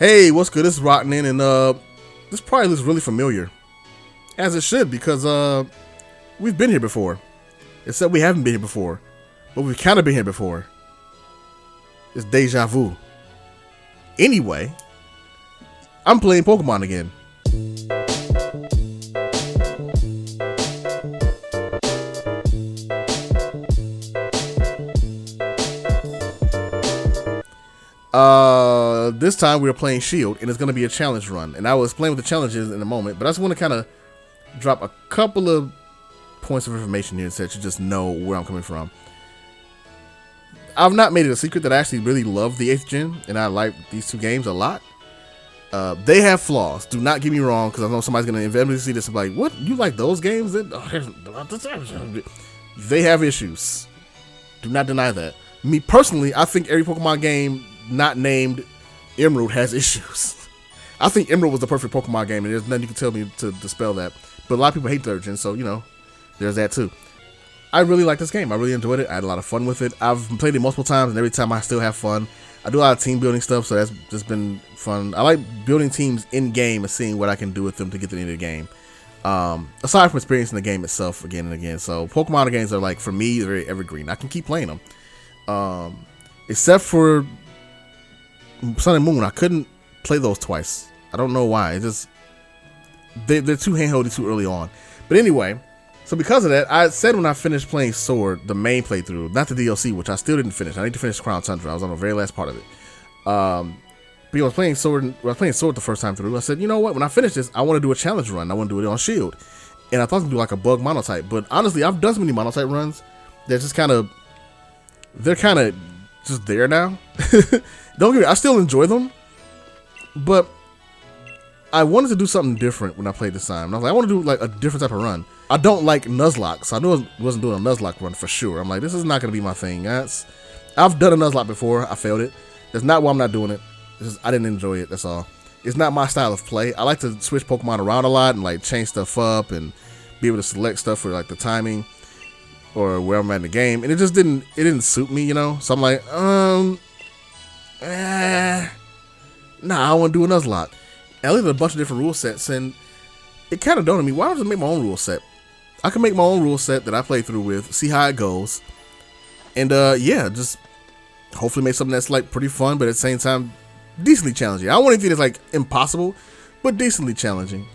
Hey, what's good? This is Roknin, and this probably looks really familiar. As it should, because we've been here before. Except we haven't been here before. But we've kind of been here before. It's deja vu. Anyway, I'm playing Pokemon again. This time we were playing Shield, and it's going to be a challenge run. And I will explain what the challenge is in a moment, but I just want to kind of drop a couple of points of information here so that you just know where I'm coming from. I've not made it a secret that I actually really love the 8th gen, and I like these two games a lot. They have flaws. Do not get me wrong, because I know somebody's going to inevitably see this and be like, what? You like those games? They have issues. Do not deny that. Me personally, I think every Pokemon game not named Emerald has issues. I think Emerald was the perfect Pokemon game, and there's nothing you can tell me to dispel that. But a lot of people hate 3rd gen, so, you know, there's that too. I really like this game. I really enjoyed it. I had a lot of fun with it. I've played it multiple times, and every time I still have fun. I do a lot of team building stuff, so that's just been fun. I like building teams in game and seeing what I can do with them to get to the end of the game. Aside from experiencing the game itself again and again. So Pokemon games are, like, for me, very evergreen. I can keep playing them. Except for Sun and Moon, I couldn't play those twice. I don't know why. It's just they're too handholdy too early on. But anyway, so because of that, I said when I finished playing Sword, the main playthrough, not the DLC, which I still didn't finish. I need to finish Crown Tundra. I was on the very last part of it. But I was playing Sword. The first time through. I said, you know what? When I finish this, I want to do a challenge run. I want to do it on Shield, and I thought to do like a bug monotype. But honestly, I've done so many monotype runs. They're kind of just there now. Don't get me, I still enjoy them, but I wanted to do something different when I played this time. And I was like, I want to do like a different type of run. I don't like Nuzlocke, so I knew I wasn't doing a Nuzlocke run for sure. I'm like, this is not going to be my thing. I've done a Nuzlocke before. I failed it. That's not why I'm not doing it. I didn't enjoy it. That's all. It's not my style of play. I like to switch Pokemon around a lot and like change stuff up and be able to select stuff for like the timing or where I'm at in the game. And it just didn't suit me, you know? So I'm like, nah, I want to do a Nuzlocke. And I looked at a bunch of different rule sets, and it kind of dawned on me, why don't I just make my own rule set? I can make my own rule set that I play through with, see how it goes, and yeah, just hopefully make something that's like pretty fun, but at the same time, decently challenging. I don't want anything that's like impossible, but decently challenging.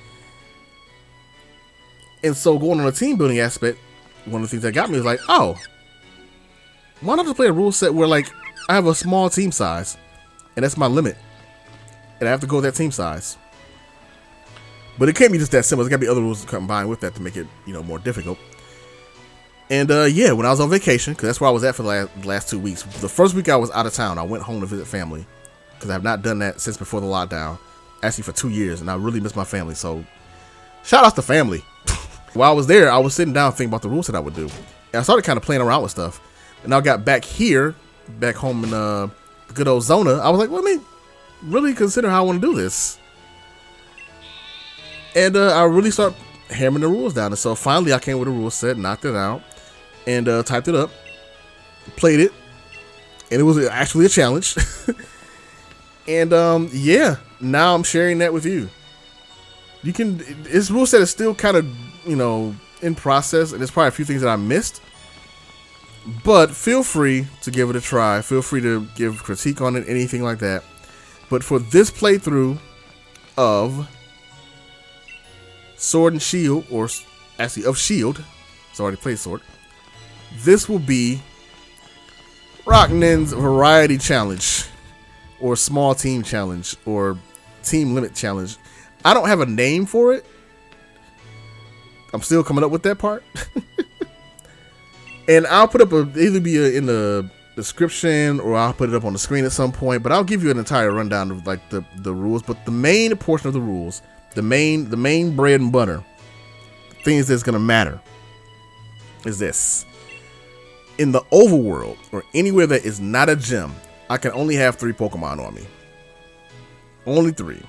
And so going on a team building aspect, one of the things that got me was like, oh, why not just play a rule set where like I have a small team size, and that's my limit, and I have to go with that team size. But it can't be just that simple. There's got to be other rules combined with that to make it, you know, more difficult. And yeah, when I was on vacation, because that's where I was at for the last 2 weeks. The first week I was out of town. I went home to visit family, because I have not done that since before the lockdown. Actually, for 2 years, and I really miss my family. So, shout out to family. While I was there, I was sitting down thinking about the rules that I would do, and I started kind of playing around with stuff. And I got back home in good old Zona. I was like, well, let me really consider how I want to do this. And I really start hammering the rules down. And so finally I came with a rule set, knocked it out, and typed it up, played it, and it was actually a challenge. And yeah, now I'm sharing that with you. This rule set is still kind of, you know, in process, and there's probably a few things that I missed. But feel free to give it a try. Feel free to give critique on it, anything like that. But for this playthrough of Sword and Shield, or actually of Shield, so I already played Sword, this will be Roknin's Variety Challenge, or Small Team Challenge, or Team Limit Challenge. I don't have a name for it. I'm still coming up with that part. And I'll put up either be in the description, or I'll put it up on the screen at some point, but I'll give you an entire rundown of like the rules. But the main portion of the rules, the main bread and butter, things that's gonna matter, is this. In the overworld, or anywhere that is not a gym, I can only have 3 Pokemon on me. Only 3.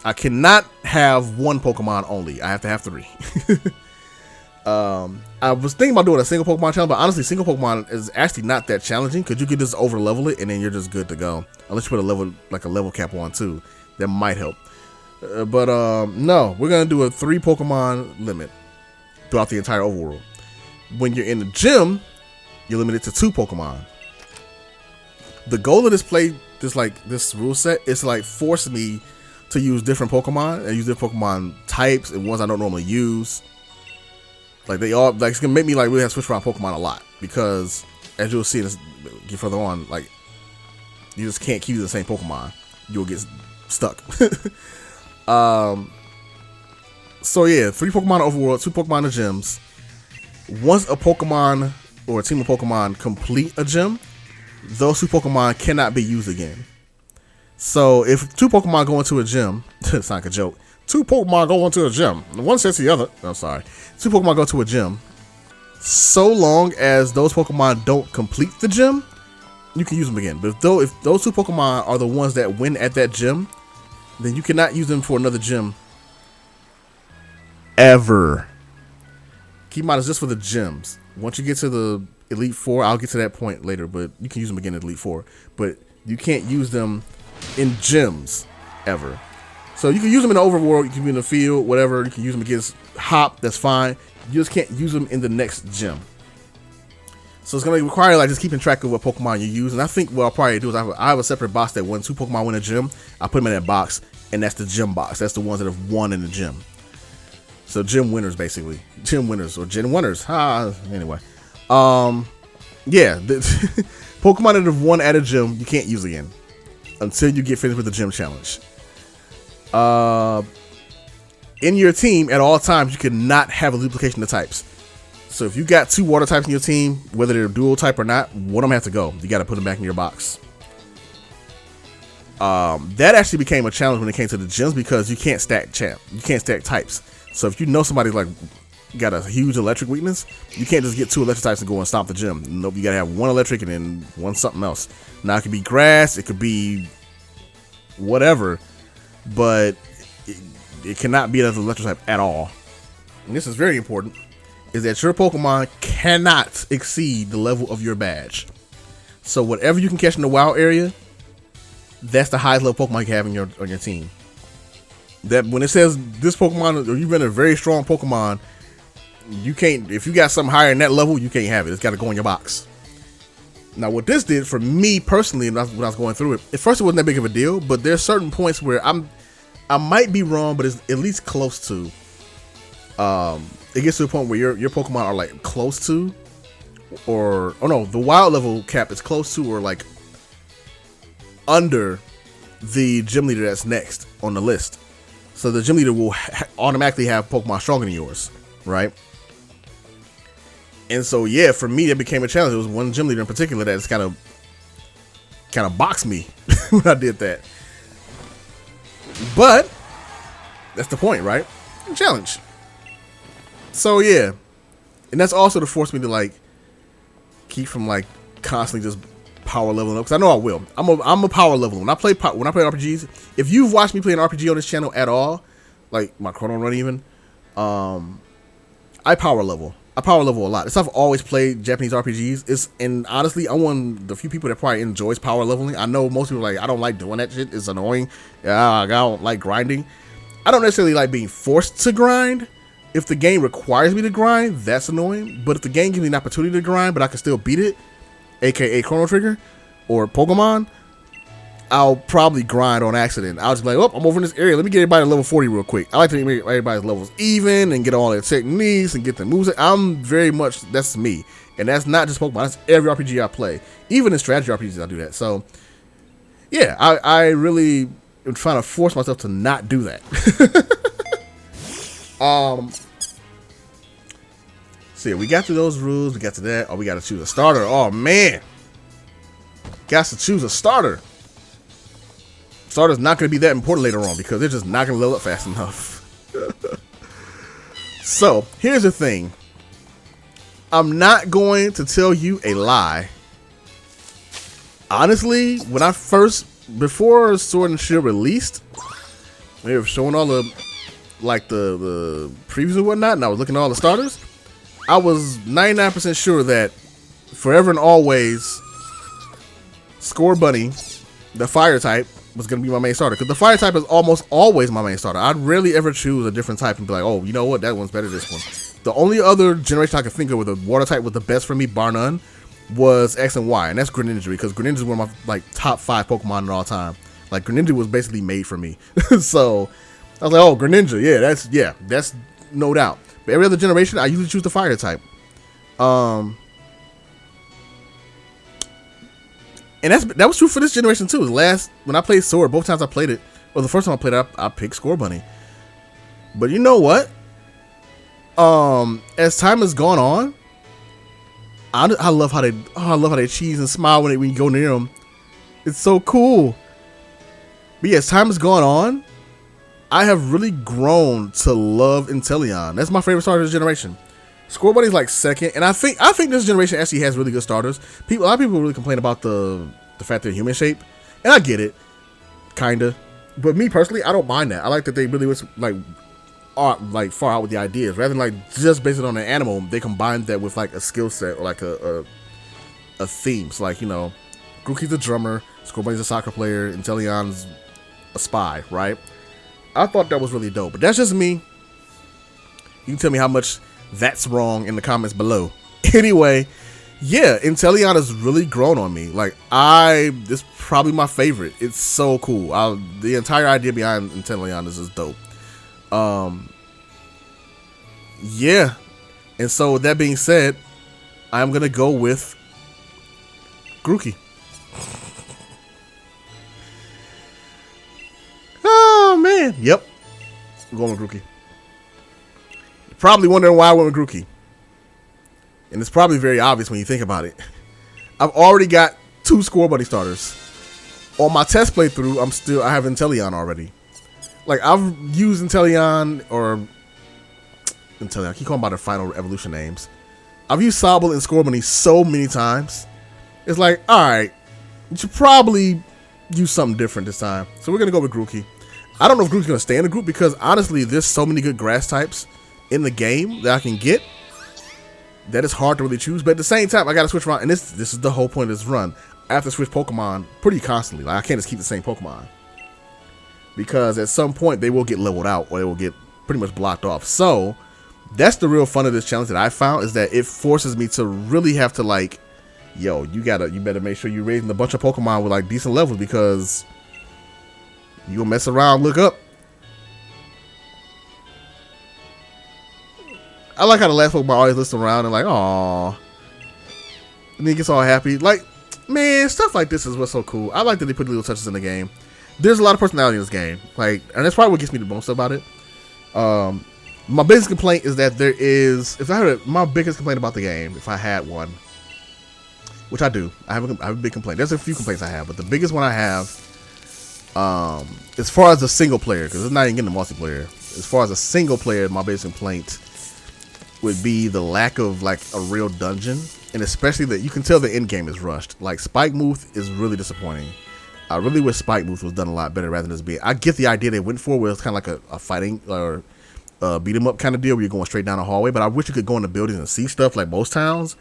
I cannot have 1 Pokemon only. I have to have 3. I was thinking about doing a single Pokemon challenge, but honestly, single Pokemon is actually not that challenging, because you can just over level it and then you're just good to go. unless you put a level cap on too. That might help. But no, we're gonna do a 3 Pokemon limit throughout the entire overworld. When you're in the gym, you're limited to 2 Pokemon. The goal of this rule set is to like force me to use different Pokemon and use different Pokemon types and ones I don't normally use. Like it's gonna make me like really have to switch around Pokemon a lot, because as you'll see as get further on, like you just can't keep using the same Pokemon. You'll get stuck. So yeah, 3 Pokemon overworld, 2 Pokemon in the gyms. Once a Pokemon or a team of Pokemon complete a gym, those 2 Pokemon cannot be used again. So if 2 Pokemon go into a gym, it's like a joke. 2 Pokemon go into a gym. One says the other. I'm sorry. 2 Pokemon go to a gym. So long as those Pokemon don't complete the gym, you can use them again. But if those 2 Pokemon are the ones that win at that gym, then you cannot use them for another gym ever. Keep in mind, it's just for the gyms. Once you get to the Elite Four, I'll get to that point later, but you can use them again in Elite Four. But you can't use them in gyms ever. So you can use them in the overworld, you can be in the field, whatever. You can use them against Hop, that's fine. You just can't use them in the next gym. So it's gonna require like just keeping track of what Pokemon you use. And I think what I'll probably do is I have a separate box that when 2 Pokemon win a gym, I put them in that box, and that's the gym box. That's the ones that have won in the gym. So gym winners, basically. Gym winners or gym winners. Anyway. Yeah. Pokemon that have won at a gym, you can't use again until you get finished with the gym challenge. In your team, at all times, you cannot have a duplication of types. So if you got 2 water types in your team, whether they're dual type or not, one of them has to go. You got to put them back in your box. That actually became a challenge when it came to the gyms, because you can't stack You can't stack types. So if you know somebody like got a huge electric weakness, you can't just get 2 electric types and go and stomp the gym. Nope, you got to have 1 electric and then 1 something else. Now it could be grass, it could be whatever, but it cannot be another electric type at all. And this is very important, is that your Pokemon cannot exceed the level of your badge. So whatever you can catch in the wild area, that's the highest level Pokemon you can have on your team. That when it says this Pokemon, or you've been a very strong Pokemon, you can't, if you got something higher than that level, you can't have it. It's got to go in your box. Now what this did for me personally, when I was going through it, at first it wasn't that big of a deal, but there's certain points where I might be wrong, but it's at least close to. It gets to a point where your Pokemon are like close to, or no, the wild level cap is close to or like under the gym leader that's next on the list. So the gym leader will automatically have Pokemon stronger than yours, right? And so yeah, for me that became a challenge. There was one gym leader in particular that just kind of boxed me when I did that. But that's the point, right? Challenge. So yeah, and that's also to force me to like keep from like constantly just power leveling up, because I know I will. I'm a power leveler when I play RPGs. If you've watched me play an RPG on this channel at all, like my Chrono Run even, I power level. I power level a lot. It's I've always played Japanese RPGs. And honestly, I'm one of the few people that probably enjoys power leveling. I know most people are like, I don't like doing that shit. It's annoying. I don't like grinding. I don't necessarily like being forced to grind. If the game requires me to grind, that's annoying. But if the game gives me an opportunity to grind, but I can still beat it, aka Chrono Trigger or Pokemon, I'll probably grind on accident. I'll just be like, oh, I'm over in this area. Let me get everybody to level 40 real quick. I like to make everybody's levels even and get all their techniques and get the moves. I'm very much, that's me. And that's not just Pokemon. That's every RPG I play. Even in strategy RPGs, I do that. So, yeah, I really am trying to force myself to not do that. So yeah, we got to those rules. We got to that. Oh, we got to choose a starter. Oh, man. Got to choose a starter. Starter's not going to be that important later on because they're just not going to level up fast enough. So, here's the thing. I'm not going to tell you a lie. Honestly, when before Sword and Shield released, they were showing all the, like the previews and whatnot, and I was looking at all the starters. I was 99% sure that Forever and Always, Score Bunny, the fire type was going to be my main starter, because the fire type is almost always my main starter. I'd rarely ever choose a different type and be like, oh, you know what, that one's better than this one. The only other generation I could think of where the water type was the best for me, bar none, was X and Y, and that's Greninja, because Greninja is one of my like top 5 Pokemon of all time. Like, Greninja was basically made for me. So I was like, oh, Greninja, that's no doubt. But every other generation, I usually choose the fire type. And that was true for this generation too. When I played Sword, both times I played it, well, the first time I played it, I picked Score Bunny. But you know what? As time has gone on, I love how they cheese and smile when you go near them. It's so cool. But yeah, as time has gone on, I have really grown to love Inteleon. That's my favorite starter of this generation. Score Bunny's like second, and I think this generation actually has really good starters. A lot of people really complain about the fact they're human shape, and I get it, kinda. But me personally, I don't mind that. I like that they really was like far out with the ideas, rather than like just based it on an animal. They combined that with like a skill set or like a theme. So like, you know, Grookey's a drummer, Score Bunny's a soccer player, Inteleon's a spy, right? I thought that was really dope, but that's just me. You can tell me how much that's wrong in the comments below. Anyway, yeah, Inteleon has really grown on me. Like, this is probably my favorite. It's so cool. The entire idea behind Inteleon is just dope. Yeah. And so with that being said, I'm gonna go with Grookey. Oh man. Yep. I'm going with Grookey. Probably wondering why I went with Grookey. And it's probably very obvious when you think about it. I've already got 2 Score Bunny starters. On my test playthrough, I have Inteleon already. Like, I've used Inteleon, I keep calling by their final evolution names. I've used Sobble and Score Bunny so many times. It's like, alright, you should probably use something different this time. So we're going to go with Grookey. I don't know if Grookey's going to stay in the group, because honestly, there's so many good grass types in the game that I can get that is hard to really choose. But at the same time, I gotta switch around, and this is the whole point of this run. I have to switch Pokemon pretty constantly. Like, I can't just keep the same Pokemon, because at some point they will get leveled out, or they will get pretty much blocked off. So that's the real fun of this challenge that I found, is that it forces me to really have to, like, yo, you better make sure you're raising a bunch of Pokemon with like decent levels, because you gonna mess around, look up. I like how the last Pokemon always listen around and like, aww. And then he gets all happy. Like, man, stuff like this is what's so cool. I like that they put little touches in the game. There's a lot of personality in this game. Like, and that's probably what gets me the most about it. My biggest complaint is that my biggest complaint about the game, if I had one, which I do, I have a big complaint. There's a few complaints I have, but the biggest one I have, as far as the single player, because it's not even getting the multiplayer. As far as a single player, my biggest complaint would be the lack of like a real dungeon, and especially that you can tell the end game is rushed. Like, Spike Move is really disappointing. I really wish Spike Move was done a lot better rather than just being. I get the idea they went for, where it's kind of like a fighting or beat 'em up kind of deal where you're going straight down a hallway. But I wish you could go in the buildings and see stuff like most towns.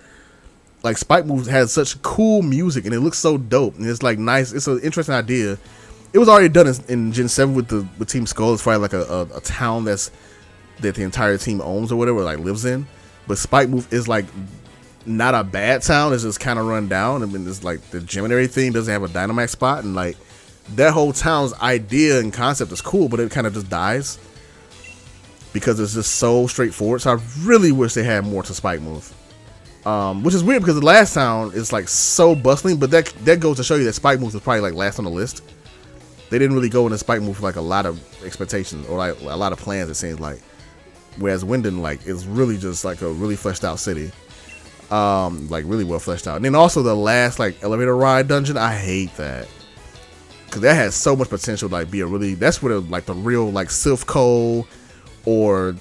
Like, Spike Move has such cool music and it looks so dope, and it's like nice. It's an interesting idea. It was already done in Gen 7 with Team Skull. It's probably like a town that the entire team owns or whatever, like lives in. But Spike Move is like not a bad town. It's just kind of run down. I mean, it's like the gym and everything doesn't have a Dynamax spot, and like that whole town's idea and concept is cool, but it kind of just dies because it's just so straightforward. So I really wish they had more to Spike Move, which is weird because the last town is like so bustling. But that goes to show you that Spike Move was probably like last on the list. They didn't really go into Spike Move for like a lot of expectations or like a lot of plans, it seems like. Whereas Wyndon, like, is really just like a really fleshed out city, like really well fleshed out. And then also the last like elevator ride dungeon, I hate that because that has so much potential to like be a really, that's where like the real like Silphco or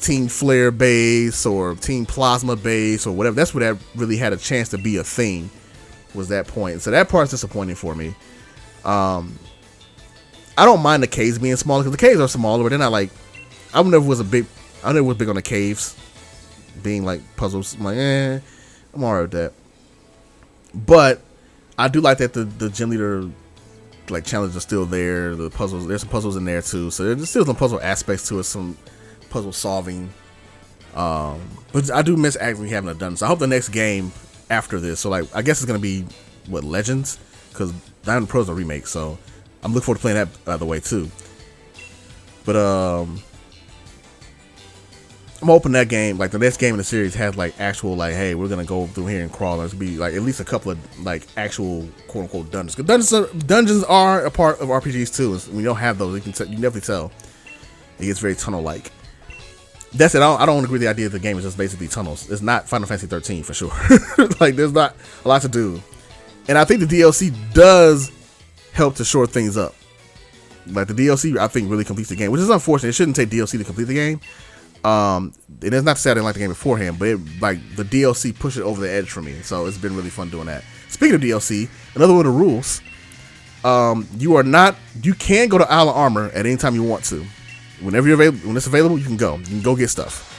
Team Flare base or Team Plasma base or whatever. That's where that really had a chance to be a thing. Was that point? So that part's disappointing for me. I don't mind the caves being smaller because the caves are smaller, but they're not like. I never was big on the caves being like puzzles. I'm like, I'm alright with that. But I do like that the gym leader like challenges are still there. The puzzles, there's some puzzles in there too. So there's still some puzzle aspects to it, some puzzle solving. But I do miss actually having a dungeon. So I hope the next game after this, so like I guess it's gonna be what, Legends, because Diamond Pro is a remake. So I'm looking forward to playing that by the way too. But I'm hoping that game, like the next game in the series, has like actual like, hey, we're gonna go through here and crawl. There's gonna be like at least a couple of like actual quote unquote dungeons. Because dungeons are a part of RPGs too. When you don't have those, you can definitely tell it gets very tunnel like. That's it. I don't agree with the idea that the game is just basically tunnels. It's not Final Fantasy 13 for sure. Like there's not a lot to do, and I think the DLC does help to short things up. Like the DLC, I think really completes the game, which is unfortunate. It shouldn't take DLC to complete the game. It is not to say I didn't like the game beforehand, but like the DLC pushed it over the edge for me. So it's been really fun doing that. Speaking of DLC, another one of the rules: you can go to Isle of Armor at any time you want to. Whenever you're available, when it's available, you can go. You can go get stuff.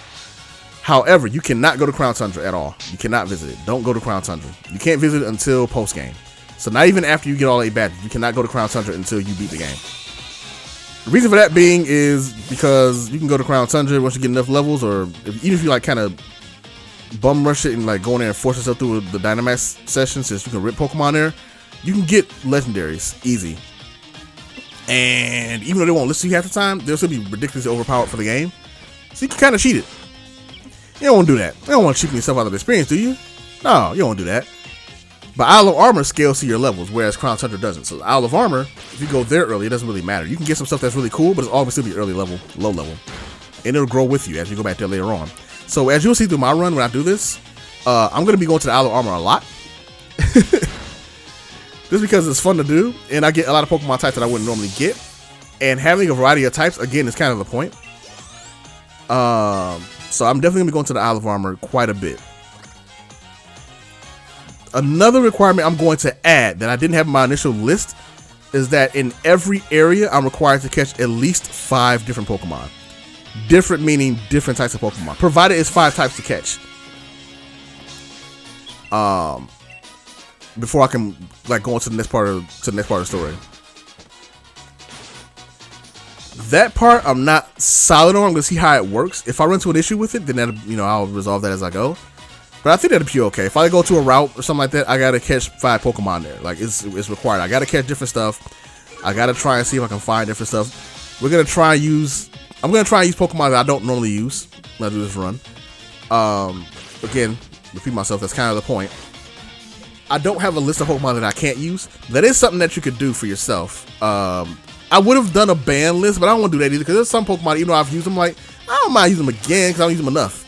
However, you cannot go to Crown Tundra at all. You cannot visit it. Don't go to Crown Tundra. You can't visit it until post game. So not even after you get all 8 badges, you cannot go to Crown Tundra until you beat the game. The reason for that being is because you can go to Crown Tundra once you get enough levels, or even if you like kind of bum rush it and like go in there and force yourself through the Dynamax session, since you can rip Pokemon there, you can get legendaries easy. And even though they won't list to you half the time, they'll still be ridiculously overpowered for the game. So you can kind of cheat it. You don't want to do that. You don't want to cheapen yourself out of the experience, do you? No, you don't want to do that. But Isle of Armor scales to your levels, whereas Crown Tundra doesn't. So Isle of Armor, if you go there early, it doesn't really matter. You can get some stuff that's really cool, but it's always still be early level, low level. And it'll grow with you as you go back there later on. So as you'll see through my run when I do this, I'm going to be going to the Isle of Armor a lot. Just because it's fun to do, and I get a lot of Pokemon types that I wouldn't normally get. And having a variety of types, again, is kind of the point. So I'm definitely going to be going to the Isle of Armor quite a bit. Another requirement I'm going to add that I didn't have in my initial list is that in every area, I'm required to catch at least 5 different Pokemon. Different meaning different types of Pokemon, provided it's 5 types to catch. Before I can like go into the next part of the story. That part I'm not solid on. I'm gonna see how it works. If I run into an issue with it, then I'll resolve that as I go. But I think that'll be okay. If I go to a route or something like that, I gotta catch 5 Pokemon there. Like it's required. I gotta catch different stuff. I gotta try and see if I can find different stuff. I'm gonna try and use Pokemon that I don't normally use when I do this run. Again, repeat myself. That's kind of the point. I don't have a list of Pokemon that I can't use. That is something that you could do for yourself. I would have done a ban list, but I don't want to do that either, because there's some Pokemon, even though I've used them, like, I don't mind using them again because I don't use them enough.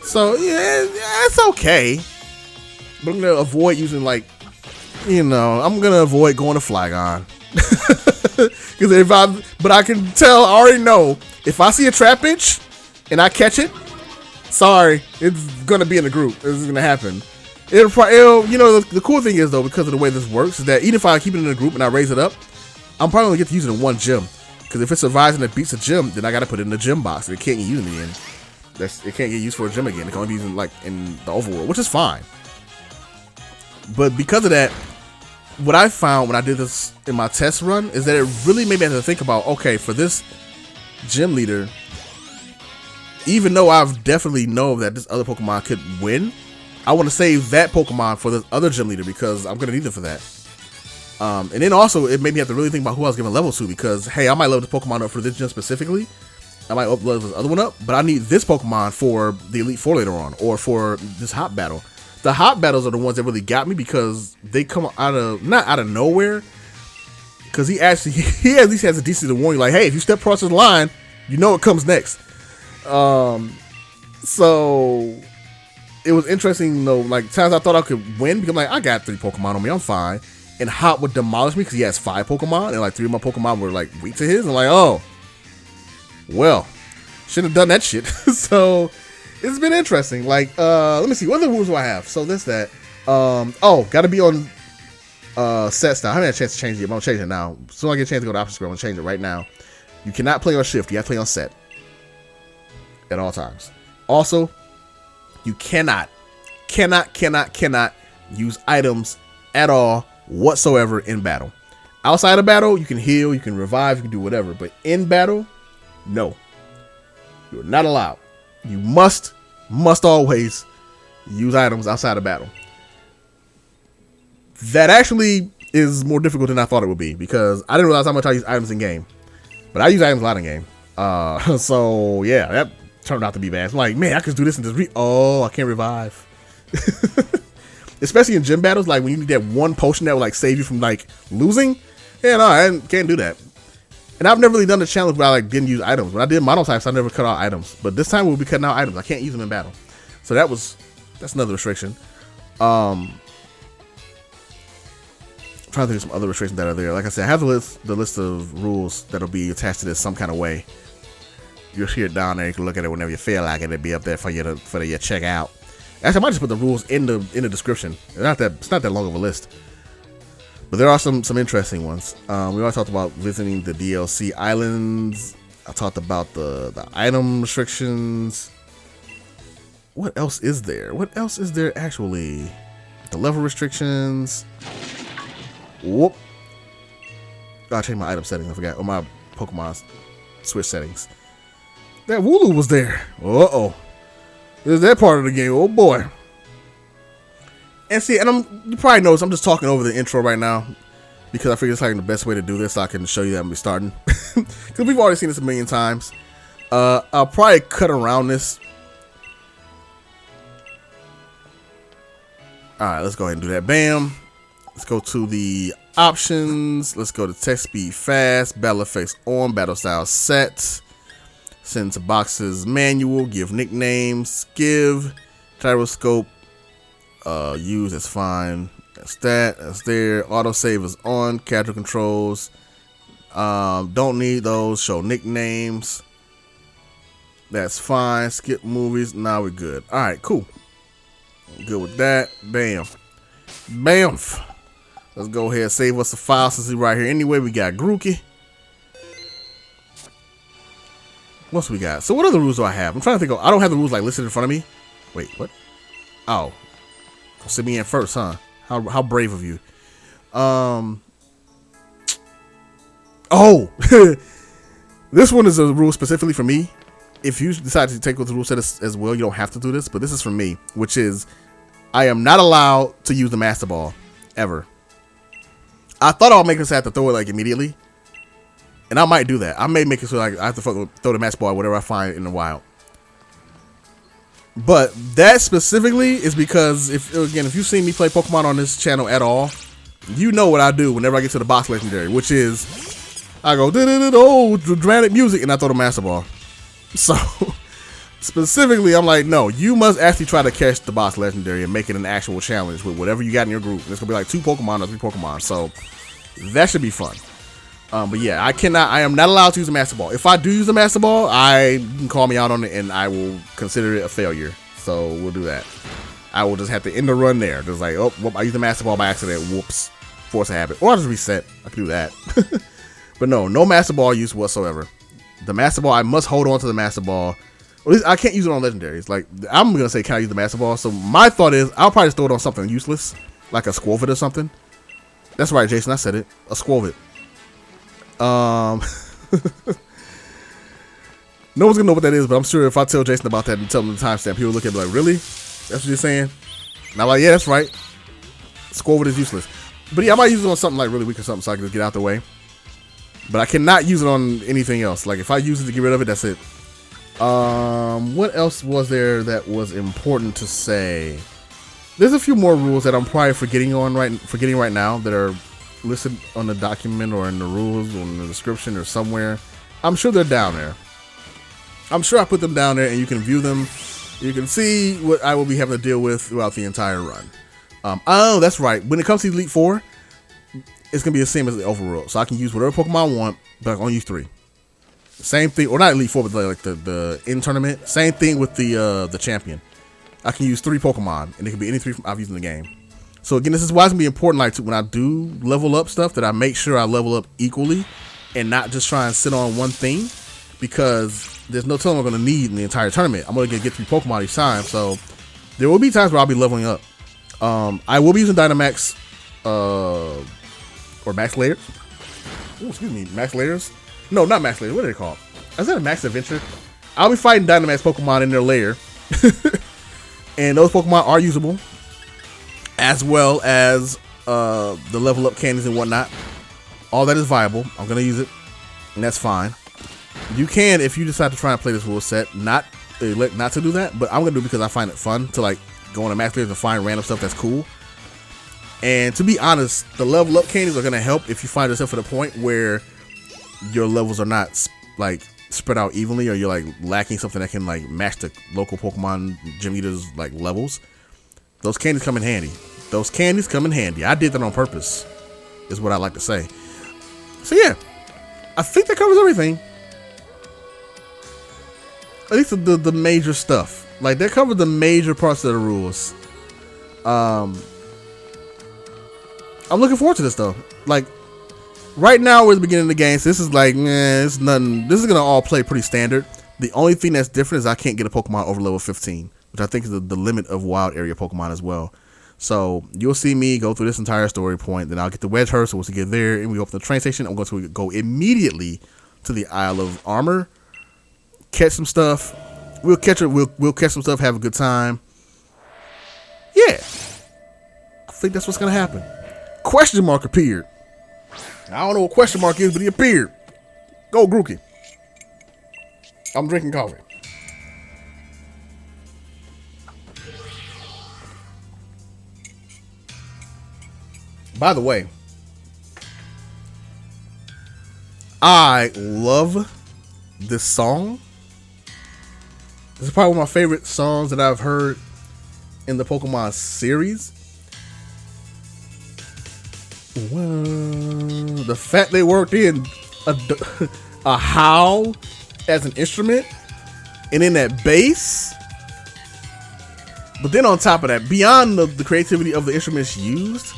So, yeah, it's okay. But I'm going to avoid using, like, I'm going to avoid going to Flygon. But I can tell, I already know, if I see a Trapinch and I catch it, sorry, it's going to be in the group. This is going to happen. The cool thing is, though, because of the way this works, is that even if I keep it in a group and I raise it up, I'm probably going to get to use it in one gym. Because if it survives and it beats a gym, then I got to put it in the gym box. It can't get used again. It can't get used for a gym again. It can only be used in the overworld, which is fine. But because of that, what I found when I did this in my test run is that it really made me have to think about, okay, for this gym leader, even though I've definitely know that this other Pokemon could win, I want to save that Pokemon for this other gym leader because I'm going to need it for that. And then also, it made me have to really think about who I was giving level to, because, hey, I might level this Pokemon up for this gym specifically. I might level this other one up, but I need this Pokemon for the Elite Four later on, or for this hot battle. The hot battles are the ones that really got me because they come not out of nowhere. Because he at least has a decency to warn you, like, hey, if you step across this line, you know what comes next. So it was interesting, though, like, times I thought I could win, because I'm like, I got 3 Pokemon on me, I'm fine. And Hot would demolish me because he has 5 Pokemon, and like 3 of my Pokemon were like weak to his. I'm like, oh, well, shouldn't have done that shit. So it's been interesting. Like, let me see, what other rules do I have? So that. Gotta be on set style. I haven't had a chance to change it, but I'm gonna change it now. As soon as I get a chance to go to option screen, I'm gonna change it right now. You cannot play on shift, you have to play on set at all times. Also, you cannot use items at all whatsoever in battle. Outside of battle, you can heal, you can revive, you can do whatever. But in battle, no. You're not allowed. You must always use items outside of battle. That actually is more difficult than I thought it would be, because I didn't realize how much I use items in game. But I use items a lot in game. So yeah, that turned out to be bad. I'm like, man, I could do this and just I can't revive. Especially in gym battles, like when you need that one potion that will like save you from like losing. Yeah, no, I can't do that. And I've never really done the challenge where I like didn't use items. When I did monotypes, I never cut out items. But this time we'll be cutting out items. I can't use them in battle. So that's another restriction. Trying to think of some other restrictions that are there. Like I said, I have the list of rules that'll be attached to this some kind of way. You'll see it down there. You can look at it whenever you feel like it. It'll be up there for you to check out. Actually, I might just put the rules in the description. It's not that long of a list, but there are some interesting ones. We already talked about visiting the DLC islands. I talked about the item restrictions. What else is there? What else is there actually? The level restrictions. Whoop! Oh, I changed my item settings. I forgot. Or my Pokemon Switch settings. That Wooloo was there. Uh-oh. There's that part of the game. Oh boy. And see, and you probably notice I'm just talking over the intro right now, because I figure it's like the best way to do this so I can show you that I'm be starting. Because we've already seen this a million times. I'll probably cut around this. Alright, let's go ahead and do that. Bam. Let's go to the options. Let's go to text speed fast, battle effects on, battle style set. Send to boxes manual, give nicknames, give gyroscope, use, that's fine. That's there. Autosave is on, character controls. Don't need those, show nicknames. That's fine. Skip movies. Now we're good. Alright, cool. Good with that. Bam. Bam. Let's go ahead and save us a file since we're right here. Anyway, we got Grookey. What else we got? So what other rules do I have? I'm trying to think of, I don't have the rules like listed in front of me. Wait, what? Oh. Send me in first, huh? How brave of you. Oh. This one is a rule specifically for me. If you decide to take with the rule set as well, you don't have to do this, but this is for me, which is I am not allowed to use the Master Ball ever. I thought I'll make us have to throw it like immediately. And I might do that. I may make it so like I have to throw the Master Ball, whatever I find in the wild. But that specifically is because if you've seen me play Pokemon on this channel at all, you know what I do whenever I get to the boss legendary, which is I go dramatic music and I throw the Master Ball. So specifically, I'm like, no, you must actually try to catch the boss legendary and make it an actual challenge with whatever you got in your group. It's gonna be like 2 Pokemon or 3 Pokemon, so that should be fun. But yeah, I am not allowed to use a Master Ball. If I do use a Master Ball, you can call me out on it and I will consider it a failure. So we'll do that. I will just have to end the run there. Just like, oh, whoop, I used the Master Ball by accident. Whoops. Force a habit. Or I'll just reset. I can do that. But no Master Ball use whatsoever. The Master Ball, I must hold on to the Master Ball. At least I can't use it on legendaries. Like, I'm going to say, can I use the Master Ball? So my thought is, I'll probably just throw it on something useless. Like a Squirtle or something. That's right, Jason, I said it. A Squirtle. No one's gonna know what that is, but I'm sure if I tell Jason about that and tell him the timestamp, he'll look at me like, really? That's what you're saying? And I'm like, yeah, that's right. Squirtle is useless. But yeah, I might use it on something like really weak or something so I can just get out the way. But I cannot use it on anything else. Like if I use it to get rid of it, that's it. What else was there that was important to say? There's a few more rules that I'm probably forgetting right now that are listed on the document or in the rules or in the description or somewhere. I'm sure they're down there. I'm sure I put them down there and you can view them. You can see what I will be having to deal with throughout the entire run. Oh, that's right. When it comes to Elite Four, it's gonna be the same as the overworld. So I can use whatever Pokemon I want, but I can only use 3. Same thing, or not Elite Four, but like the in tournament. Same thing with the champion. I can use 3 Pokemon, and it can be any 3 I've used in the game. So again, this is why it's gonna be important. Like when I do level up stuff, that I make sure I level up equally, and not just try and sit on one thing, because there's no telling what I'm gonna need in the entire tournament. I'm gonna get 3 Pokemon each time, so there will be times where I'll be leveling up. I will be using Dynamax or Max Layer Ooh, excuse me, Max Layers? No, not Max Layers. What are they called? Is that a Max Adventure? I'll be fighting Dynamax Pokemon in their lair. And those Pokemon are usable, as well as the level up candies and whatnot. All that is viable. I'm going to use it, and that's fine. You can, if you decide to try and play this rule set, not to do that, but I'm going to do it because I find it fun to like go on a Max Layers and find random stuff that's cool. And to be honest, the level up candies are going to help if you find yourself at a point where your levels are not like spread out evenly, or you're like lacking something that can like match the local Pokemon gym leaders like levels. Those candies come in handy. Those candies come in handy. I did that on purpose, is what I like to say. So yeah, I think that covers everything. At least the major stuff. Like that covered the major parts of the rules. I'm looking forward to this though. Like right now we're at the beginning of the game, so this is like, it's nothing. This is gonna all play pretty standard. The only thing that's different is I can't get a Pokemon over level 15, which I think is the limit of wild area Pokemon as well. So you'll see me go through this entire story point, then I'll get the Wedgehurst. So once we get there and we go up to the train station, I'm going to go immediately to the Isle of Armor, catch some stuff. We'll catch some stuff, have a good time. Yeah, I think that's what's gonna happen. Question mark appeared. I don't know what question mark is, but he appeared. Go Grookey. I'm drinking coffee. By the way, I love this song. This is probably one of my favorite songs that I've heard in the Pokemon series. Well, the fact they worked in a howl as an instrument, and then that bass. But then on top of that, beyond the creativity of the instruments used,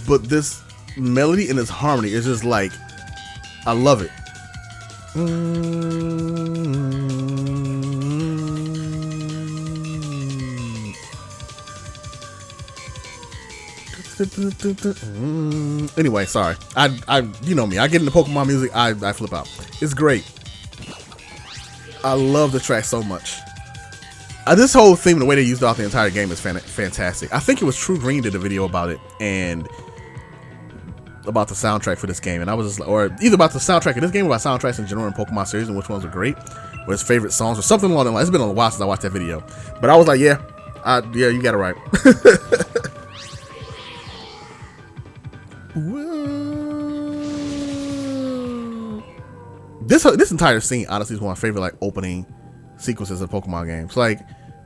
but this melody and this harmony is just like, I love it. Anyway, sorry. I you know me. I get into Pokemon music, I flip out. It's great. I love the track so much. This whole theme, the way they used it off the entire game is fantastic. I think it was True Green did a video about it and about the soundtrack for this game, and I was just, or either about the soundtrack of this game or about soundtracks in general in Pokemon series and which ones are great, or his favorite songs or something along the lines. It's been a while since I watched that video, but I was like, yeah, you got it right. This entire scene honestly is one of my favorite like opening sequences of Pokemon games. Like,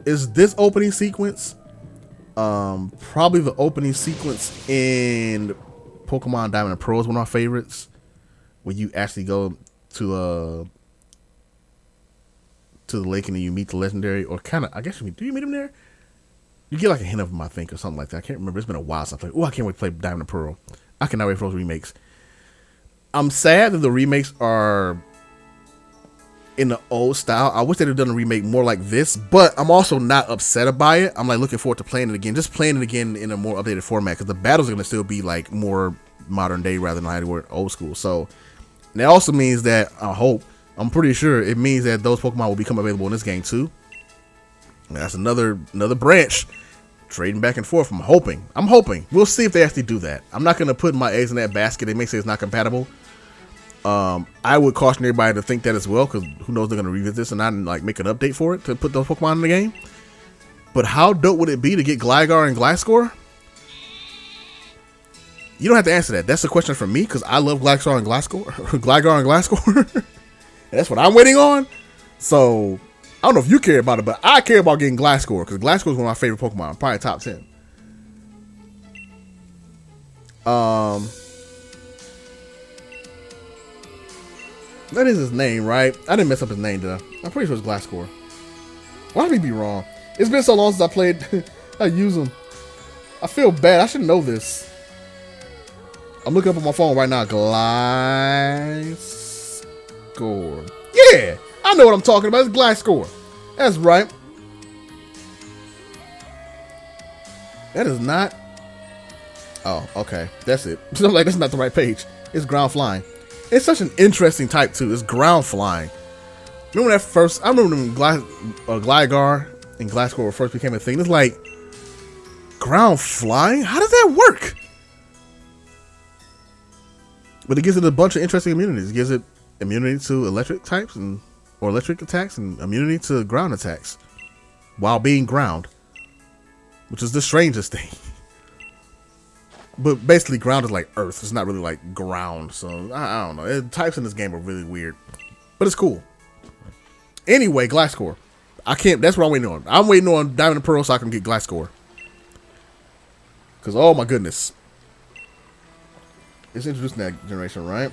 is this opening sequence probably the opening sequence in Pokemon Diamond and Pearl is one of my favorites, when you actually go to the lake and then you meet the legendary, or kind of, I guess do you meet him there? You get like a hint of him, I think, or something like that. I can't remember. It's been a while since I played. Oh, I can't wait to play Diamond and Pearl. I cannot wait for those remakes. I'm sad that the remakes are in the old style. I wish they'd have done a remake more like this, but I'm also not upset by it. I'm like looking forward to playing it again, just playing it again in a more updated format, because the battles are going to still be like more modern day rather than how they were old school. So that also means that I'm pretty sure it means that those Pokemon will become available in this game too. And that's another branch trading back and forth. I'm hoping. We'll see if they actually do that. I'm not going to put my eggs in that basket. They may say it's not compatible. I would caution everybody to think that as well, because who knows, they're going to revisit this and not like make an update for it to put those Pokemon in the game. But how dope would it be to get Gligar and Gliscor? You don't have to answer that. That's a question for me, because I love Gligar and Gliscor. And that's what I'm waiting on. So I don't know if you care about it, but I care about getting Gliscor, because Gliscor is one of my favorite Pokemon, probably top 10. That is his name, right? I didn't mess up his name, did I? I'm pretty sure it's Gliscor. Why would he be wrong? It's been so long since I played. I use him. I feel bad. I should know this. I'm looking up on my phone right now. Gliscor. Yeah, I know what I'm talking about. It's Gliscor. That's right. That is not Oh, okay. That's it. So I'm like, that's not the right page. It's ground flying. It's such an interesting type, too. It's ground flying. Remember that first... I remember when Gligar and Glasgow first became a thing. It's like... ground flying? How does that work? But it gives it a bunch of interesting immunities. It gives it immunity to electric types or electric attacks and immunity to ground attacks while being ground, which is the strangest thing. But basically, ground is like earth. It's not really like ground. So I don't know. Types in this game are really weird, but it's cool. Anyway, Glasgow. I can't. That's what I'm waiting on. I'm waiting on Diamond and Pearl so I can get Glasgow. Because oh my goodness. It's introduced in that generation, right?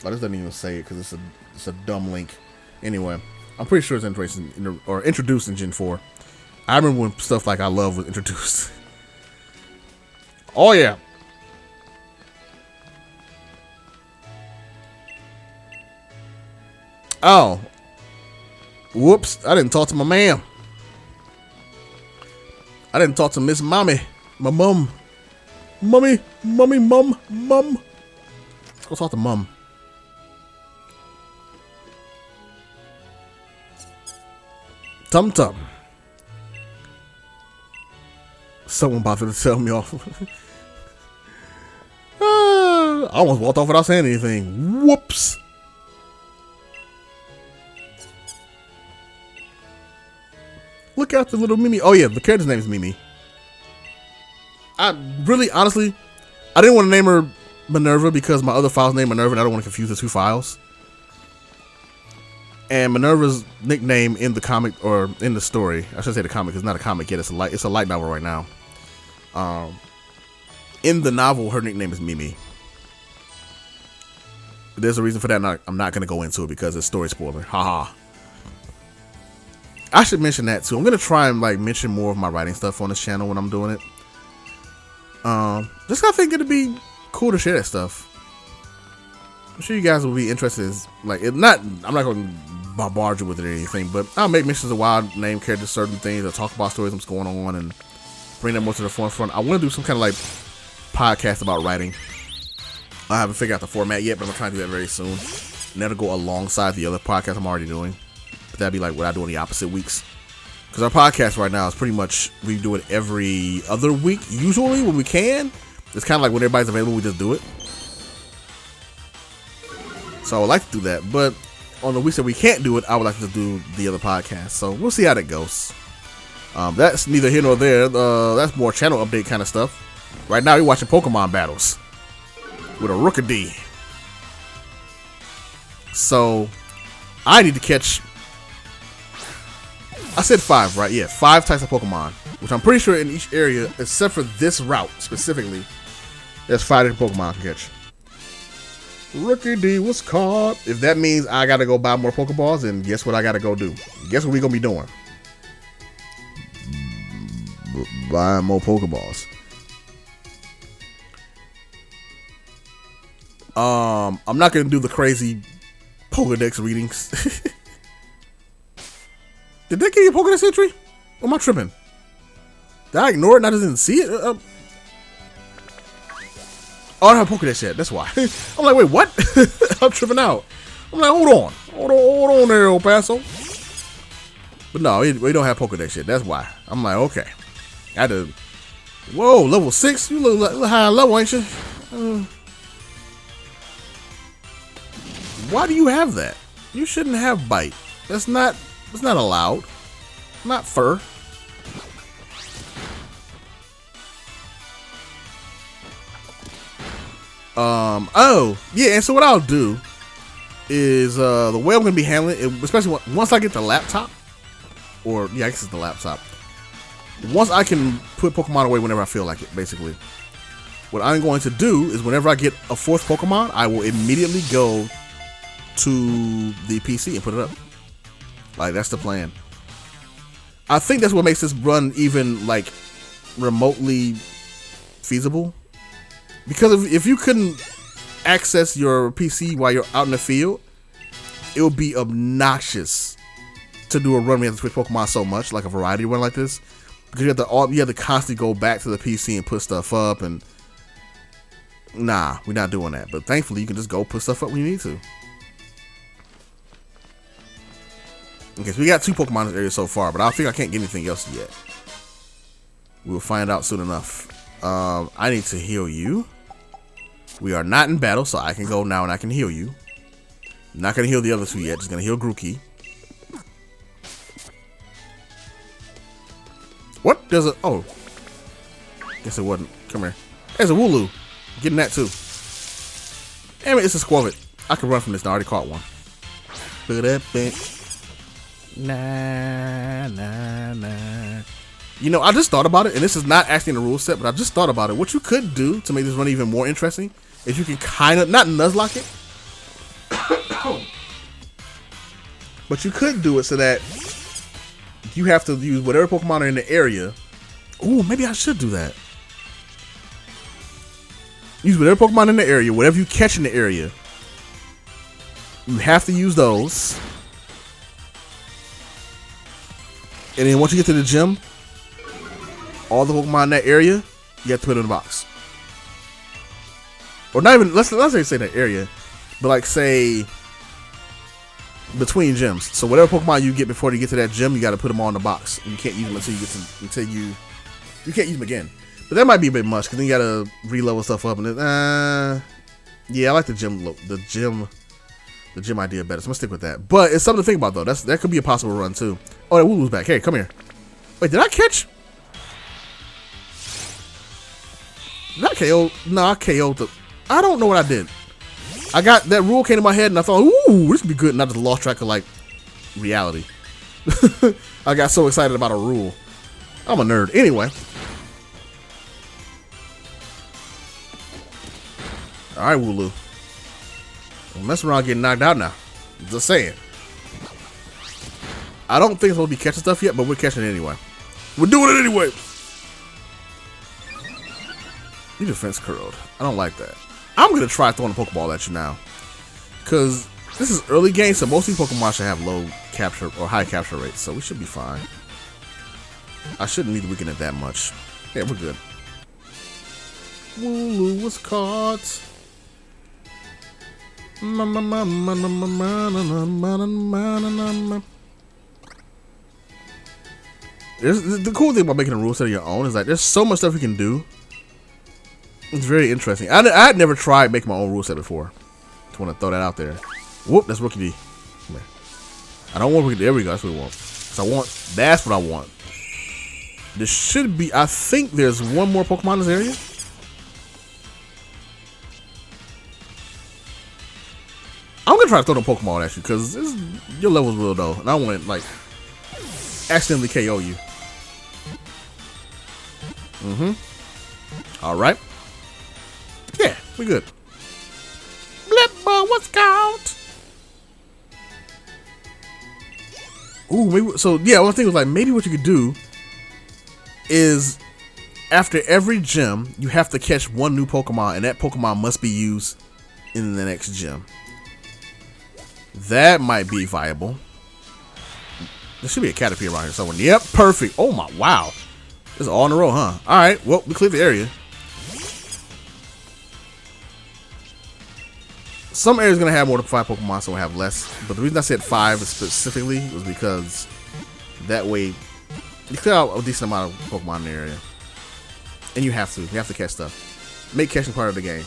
Oh, this doesn't even say it because it's a dumb link. Anyway, I'm pretty sure it's introduced in Gen 4. I remember when stuff like I Love was introduced. Oh yeah. Oh. Whoops, I didn't talk to my ma'am. I didn't talk to Miss Mommy. My mum. Mum. Let's go talk to Mum. Tum Tum. Someone about to tell me off. I almost walked off without saying anything. Whoops. Look out the little Mimi. Oh yeah, the character's name is Mimi. Honestly, I didn't want to name her Minerva because my other file's named Minerva and I don't want to confuse the two files. And Minerva's nickname in the comic, or in the story, I should say the comic, it's not a comic yet, it's a light novel right now. In the novel, her nickname is Mimi. There's a reason for that, and I'm not going to go into it because it's story spoiler. Haha. I should mention that too. I'm going to try and like mention more of my writing stuff on this channel when I'm doing it. Just 'cause I think it'd be cool to share that stuff. I'm sure you guys will be interested. I'm not going to bombard you with it or anything, but I'll make mentions of wild name characters, certain things, or talk about stories that's going on and bring them more to the forefront. I want to do some kind of like podcast about writing. I haven't figured out the format yet, but I'm trying to do that very soon. And that'll go alongside the other podcast I'm already doing. But that'd be like what I do in the opposite weeks. Because our podcast right now is pretty much, we do it every other week, usually when we can. It's kind of like when everybody's available, we just do it. So I would like to do that, but on the weeks that we can't do it, I would like to do the other podcast. So we'll see how that goes. That's neither here nor there. That's more channel update kind of stuff. Right now, you're watching Pokemon battles with a Roknin. So I need to catch. I said 5, right? Yeah, 5 types of Pokemon, which I'm pretty sure in each area, except for this route specifically, there's 5 different Pokemon I can catch. Roknin was caught. If that means I gotta go buy more Pokeballs, then guess what I gotta go do? Guess what we gonna be doing? Buying more Pokeballs. I'm not gonna do the crazy Pokedex readings. Did they give you a Pokedex entry? Or am I tripping? Did I ignore it and I just didn't see it? Oh, I don't have Pokedex yet. That's why. I'm like, wait, what? I'm tripping out. I'm like, hold on there, El Paso. But no, we don't have Pokedex yet. That's why. I'm like, okay. I had to. Whoa, level 6. You look high level, ain't you? Why do you have that? You shouldn't have bite. That's not allowed. Not fur. Oh yeah, and so what I'll do is the way I'm gonna be handling it, especially once I get the laptop, or yeah, I guess it's the laptop. Once I can put Pokemon away whenever I feel like it, basically. What I'm going to do is whenever I get a 4th Pokemon, I will immediately go to the PC and put it up. Like, that's the plan. I think that's what makes this run even like remotely feasible. Because if you couldn't access your PC while you're out in the field, it would be obnoxious to do a run where you have to switch Pokemon so much, like a variety run like this. Because you have to constantly go back to the PC and put stuff up, and Nah, we're not doing that. But thankfully, you can just go put stuff up when you need to. Okay, so we got 2 Pokemon in this area so far, but I think I can't get anything else yet. We'll find out soon enough. I need to heal you. We are not in battle, so I can go now and I can heal you. I'm not gonna heal the other 2 yet. Just gonna heal Grookey. What? There's a... Oh. Guess it wasn't. Come here. There's a Wooloo. Getting that too. Damn it, it's a Squirvet. I can run from this now. I already caught one. Nah, nah, nah. You know, I just thought about it, and this is not actually in the rule set, but I just thought about it. What you could do to make this run even more interesting is you can kind of, not Nuzlocke it, but you could do it so that you have to use whatever Pokemon are in the area. Ooh, maybe I should do that. Use whatever Pokemon in the area, whatever you catch in the area. You have to use those. And then once you get to the gym, all the Pokemon in that area, you have to put in a box. Or not even, let's say that area, but like say between gyms. So whatever Pokemon you get before you get to that gym, you got to put them all in the box. And you can't use them until you get to, you can't use them again. But that might be a bit much because then you got to re-level stuff up. And then, yeah, I like the gym idea better. So I'm gonna stick with that. But it's something to think about though. That could be a possible run too. Oh, that Wooloo's back. Hey, come here. Wait, did I catch? Did I KO? No, I KO'd the... I don't know what I did. I got... That rule came to my head and I thought, ooh, this would be good. And I just lost track of, like, reality. I got so excited about a rule. I'm a nerd. Anyway. Alright, Wooloo. Don't mess around getting knocked out now. Just saying. I don't think it's supposed to be catching stuff yet, but we're catching it anyway. We're doing it anyway. Your defense curled. I don't like that. I'm going to try throwing a Pokeball at you now. Because this is early game, so most of these Pokemon should have low capture or high capture rates. So we should be fine. I shouldn't need to weaken it that much. Yeah, we're good. Wooloo was caught. The cool thing about making a rule set of your own is like there's so much stuff you can do. It's very interesting. I had never tried making my own rule set before. Just want to throw that out there. Whoop, that's Rookie D. Come here. I don't want Rookie D. There we go. That's what we want. So that's what I want. There should be, I think there's one more Pokemon in this area. I'm gonna try to throw the Pokemon at you because your level's real though, and I want to like accidentally KO you. All right. Yeah, we good. Blipper was caught. Ooh, maybe so. Yeah, one thing was like maybe what you could do is after every gym you have to catch one new Pokemon, and that Pokemon must be used in the next gym. That might be viable. There should be a Caterpie around here somewhere. Yep, perfect. Oh my, wow. This is all in a row, huh? All right, well, we cleared the area. Some areas are going to have more than 5 Pokemon, so we'll have less. But the reason I said 5 specifically was because that way you clear out a decent amount of Pokemon in the area. And you have to. You have to catch stuff. Make catching part of the game,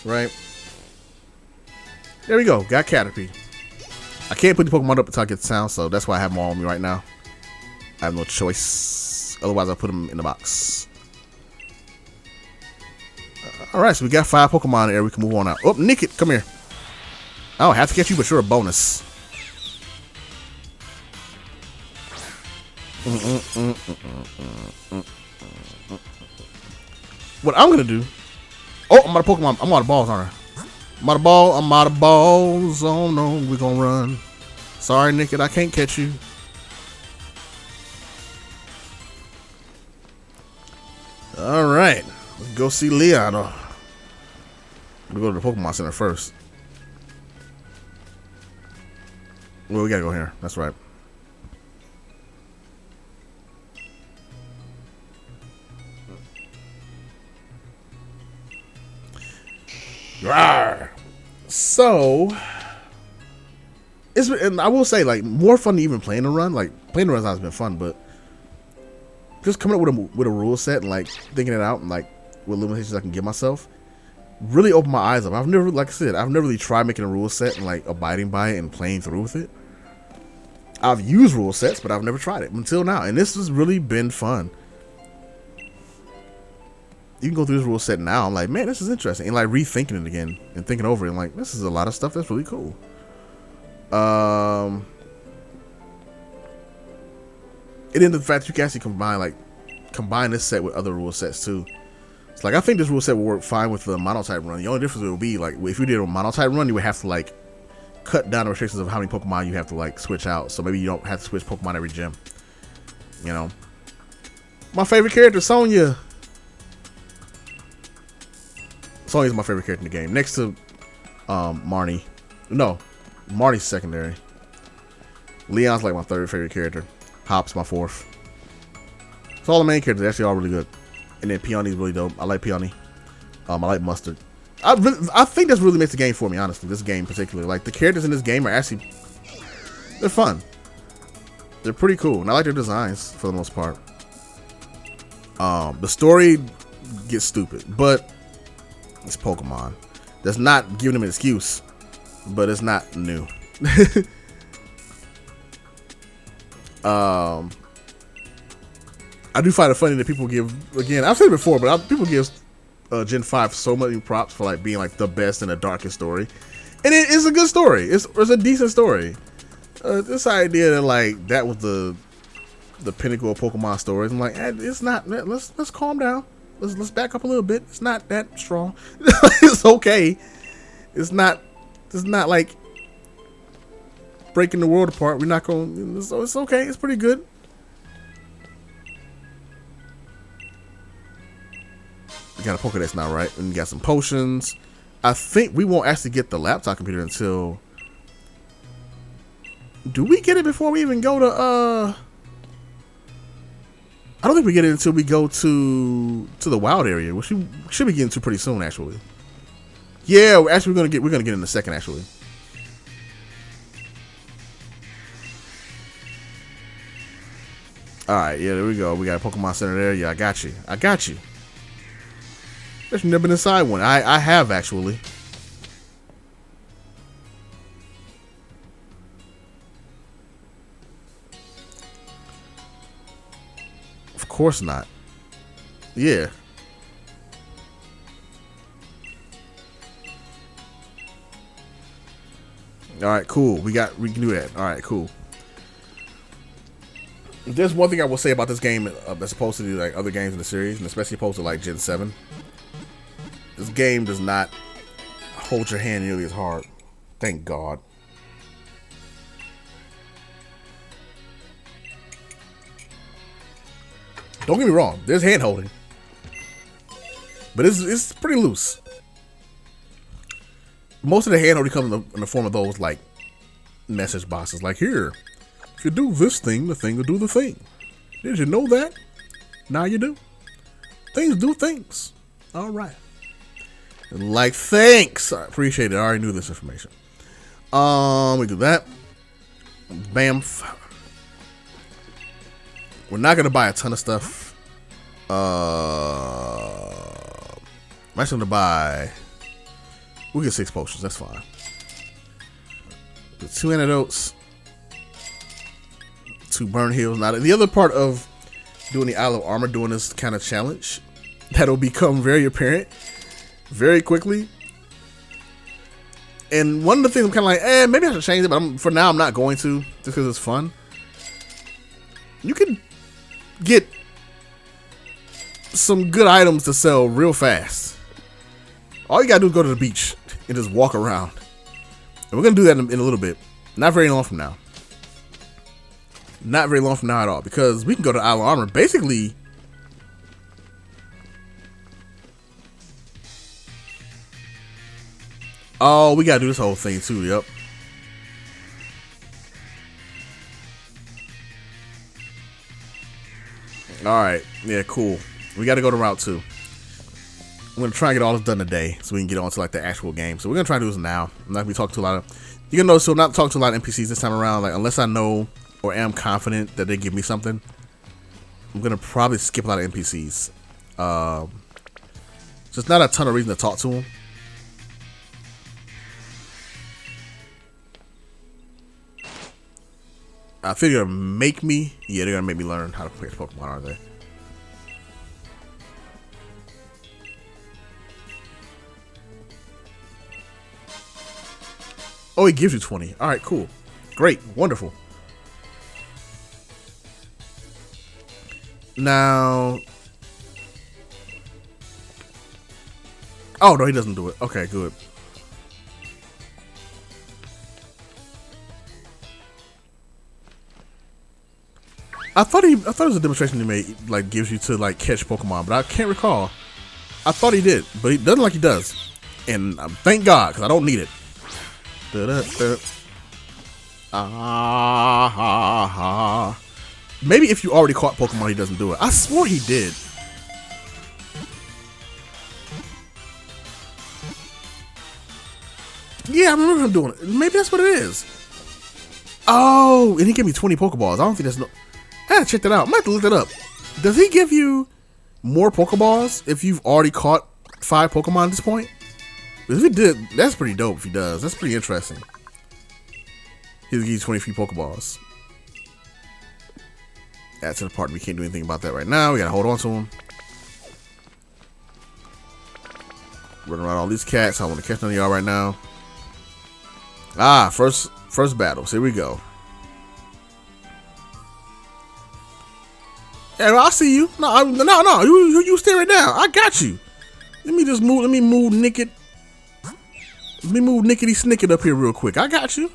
right? There we go. Got Caterpie. I can't put the Pokemon up until I get the sound, so that's why I have them all on me right now. I have no choice. Otherwise, I'll put them in the box. Alright, so we got 5 Pokemon in the area. We can move on out. Oh, Nickit, come here. I don't have to catch you, but you're a bonus. What I'm going to do... Oh, I'm out of Pokemon. I'm out of balls, aren't I? I'm out of balls. I'm out of balls. Oh no, we're gonna run. Sorry, Nickit, I can't catch you. Alright. Let's go see Leon. We'll go to the Pokemon Center first. Well, we gotta go here. That's right. Rawr. So, and I will say, like, more fun than even playing the run. Like, playing the run has been fun, but just coming up with a rule set and like thinking it out and like what limitations I can give myself really opened my eyes up. I've never, like I said, I've never really tried making a rule set and like abiding by it and playing through with it. I've used rule sets, but I've never tried it until now, and this has really been fun. You can go through this rule set now. I'm like, man, this is interesting, and like rethinking it again and thinking over it. And like, this is a lot of stuff that's really cool. And then the fact that you can actually combine this set with other rule sets too. It's like, I think this rule set will work fine with the monotype run. The only difference would be like, if you did a monotype run, you would have to like cut down the restrictions of how many Pokemon you have to like switch out. So maybe you don't have to switch Pokemon every gym. You know, my favorite character, Sonya. Sonya's my favorite character in the game, next to Marnie. No, Marnie's secondary. Leon's like my third favorite character. Hop's my fourth. So all the main characters are actually all really good. And then Peony's really dope. I like Peony. I like Mustard. I think that's really makes the game for me, honestly. This game particularly. Like, the characters in this game are actually, they're fun. They're pretty cool. And I like their designs for the most part. The story gets stupid, but it's Pokemon. That's not giving them an excuse, but it's not new. I do find it funny that people give, again, I've said it before, but people give Gen 5 so many props for like being like the best and the darkest story. And it is a good story. It's a decent story. This idea that like that was the pinnacle of Pokemon stories, I'm like, it's not. Let's calm down. Let's back up a little bit. It's not that strong. It's okay. It's not like breaking the world apart. We're not going. So it's okay. It's pretty good. We got a Pokédex now, right? And we got some potions. I think we won't actually get the laptop computer until. Do we get it before we even go to I don't think we get it until we go to the wild area, which we should be getting to pretty soon, actually. Yeah, actually we're gonna get in a second, actually. Alright, yeah, there we go. We got a Pokemon Center there. Yeah, I got you. I've never been inside one. I have, actually. Of course not. Yeah. Alright, cool. We can do that. Alright, cool. There's one thing I will say about this game as opposed to like other games in the series, and especially opposed to like Gen 7. This game does not hold your hand nearly as hard. Thank God. Don't get me wrong, there's hand holding, but it's pretty loose. Most of the hand holding comes in the form of those like message boxes, like, here, if you do this thing, the thing will do the thing. Did you know that? Now you do. Things do things. All right. And like, thanks. I appreciate it. I already knew this information. We do that. Bam. We're not gonna buy a ton of stuff. I'm actually gonna buy. We'll get 6 potions. That's fine. The 2 antidotes, 2 burn heals. Now, the other part of doing the Isle of Armor, doing this kind of challenge, that'll become very apparent very quickly. And one of the things I'm kind of like, maybe I should change it, but for now I'm not going to, just because it's fun. You can get some good items to sell real fast. All you gotta do is go to the beach and just walk around. And we're gonna do that in a little bit. Not very long from now. Not very long from now at all, because we can go to Isle of Armor basically. Oh, we gotta do this whole thing too. Yep. All right. Yeah. Cool. We gotta go to Route 2. I'm gonna try and get all this done today so we can get on to like the actual game. So we're gonna try to do this now. I'm not gonna be talking to a lot of. You're gonna notice, so not talk to a lot of NPCs this time around. Like unless I know or am confident that they give me something, I'm gonna probably skip a lot of NPCs. Just not a ton of reason to talk to them. I figure they're gonna make me. Yeah, they're gonna make me learn how to play Pokemon, aren't they? Oh, he gives you 20. All right, cool. Great. Wonderful. Now. Oh, no, he doesn't do it. Okay, good. I thought it was a demonstration he made, like, gives you to, like, catch Pokemon, but I can't recall. I thought he did, but he doesn't like he does. And thank God, because I don't need it. Maybe if you already caught Pokemon, he doesn't do it. I swore he did. Yeah, I remember him doing it. Maybe that's what it is. Oh, and he gave me 20 Pokeballs. I don't think that's no. I gotta check that out. I might have to look that up. Does he give you more Pokeballs if you've already caught 5 Pokemon at this point? Because if he did, that's pretty dope if he does. That's pretty interesting. He'll give you 23 Pokeballs. Add to the part we can't do anything about that right now. We gotta hold on to him. Running around all these cats. I don't want to catch none of y'all right now. Ah, first battles. Here we go. Yeah, I see you. No, you stay right down. I got you. Let me move Nickety Snicket up here real quick. I got you.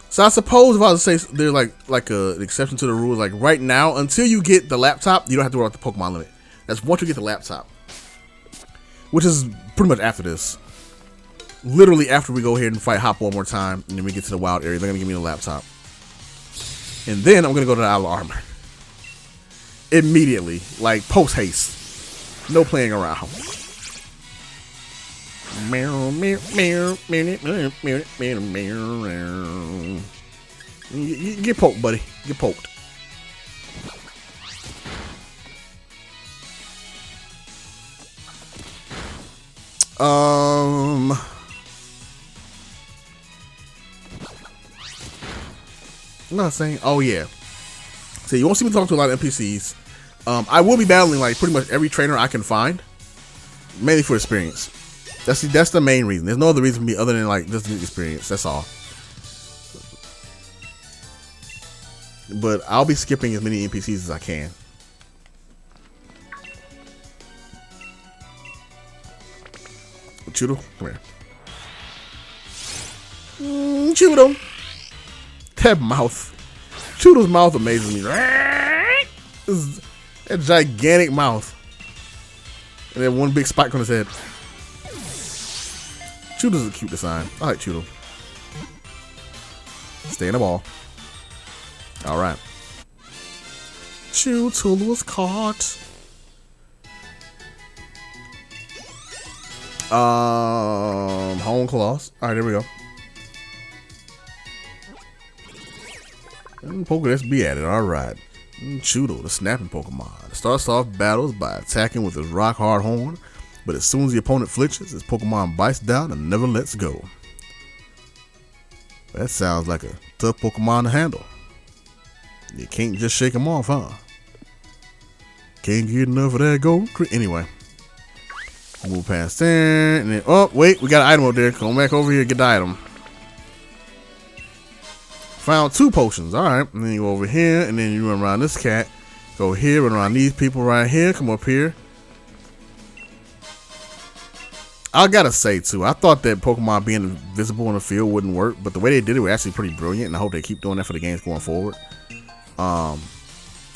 So I suppose if I was to say there's like an exception to the rule, like right now, until you get the laptop, you don't have to worry about the Pokemon limit. That's once you get the laptop, which is pretty much after this. Literally after we go ahead and fight Hop one more time, and then we get to the wild area, they're gonna give me the laptop, and then I'm gonna go to the Isle of Armor immediately, like post haste, no playing around. Get poked, buddy. Get poked. I'm not saying. Oh yeah. So you won't see me talk to a lot of NPCs. I will be battling like pretty much every trainer I can find, mainly for experience. That's the main reason. There's no other reason for me other than like just the experience. That's all. But I'll be skipping as many NPCs as I can. Chudo, come here. Chudo. That mouth. Chudo's mouth amazes me. That gigantic mouth. And then one big spike on his head. Chudo's a cute design. I like Chudo. Stay in the ball. Alright. Chudo was caught. Home claws. Alright, there we go. And Pokedex be at it. Alright. Chudo, the snapping Pokemon. It starts off battles by attacking with his rock hard horn, but as soon as the opponent flinches, his Pokemon bites down and never lets go. That sounds like a tough Pokemon to handle. You can't just shake him off, huh? Can't get enough of that gold. Anyway. Move past there, and then, oh, wait, we got an item up there. Come back over here, get the item. Found 2 potions, alright. And then you go over here, and then you run around this cat. Go here, run around these people right here. Come up here. I gotta say, too, I thought that Pokemon being invisible in the field wouldn't work, but the way they did it was actually pretty brilliant, and I hope they keep doing that for the games going forward. I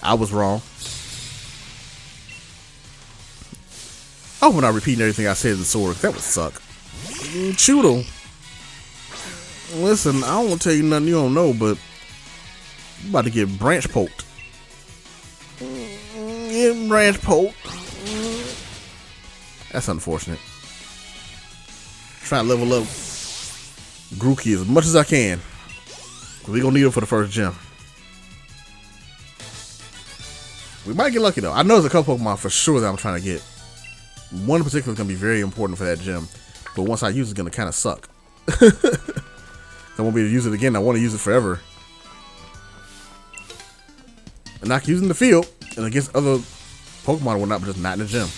was wrong. I hope I'm not repeating everything I said in the sword. That would suck. Chudo. Listen, I don't want to tell you nothing you don't know, but I'm about to get branch poked. Get branch poked. That's unfortunate. Trying to level up Grookey as much as I can. We gonna need it for the first gym. We might get lucky though. I know there's a couple Pokemon for sure that I'm trying to get. One in particular is gonna be very important for that gym, but once I use it, it's gonna kind of suck. I won't be able to use it again. I want to use it forever. And I can use it in the field and against other Pokemon and whatnot, but just not in the gym.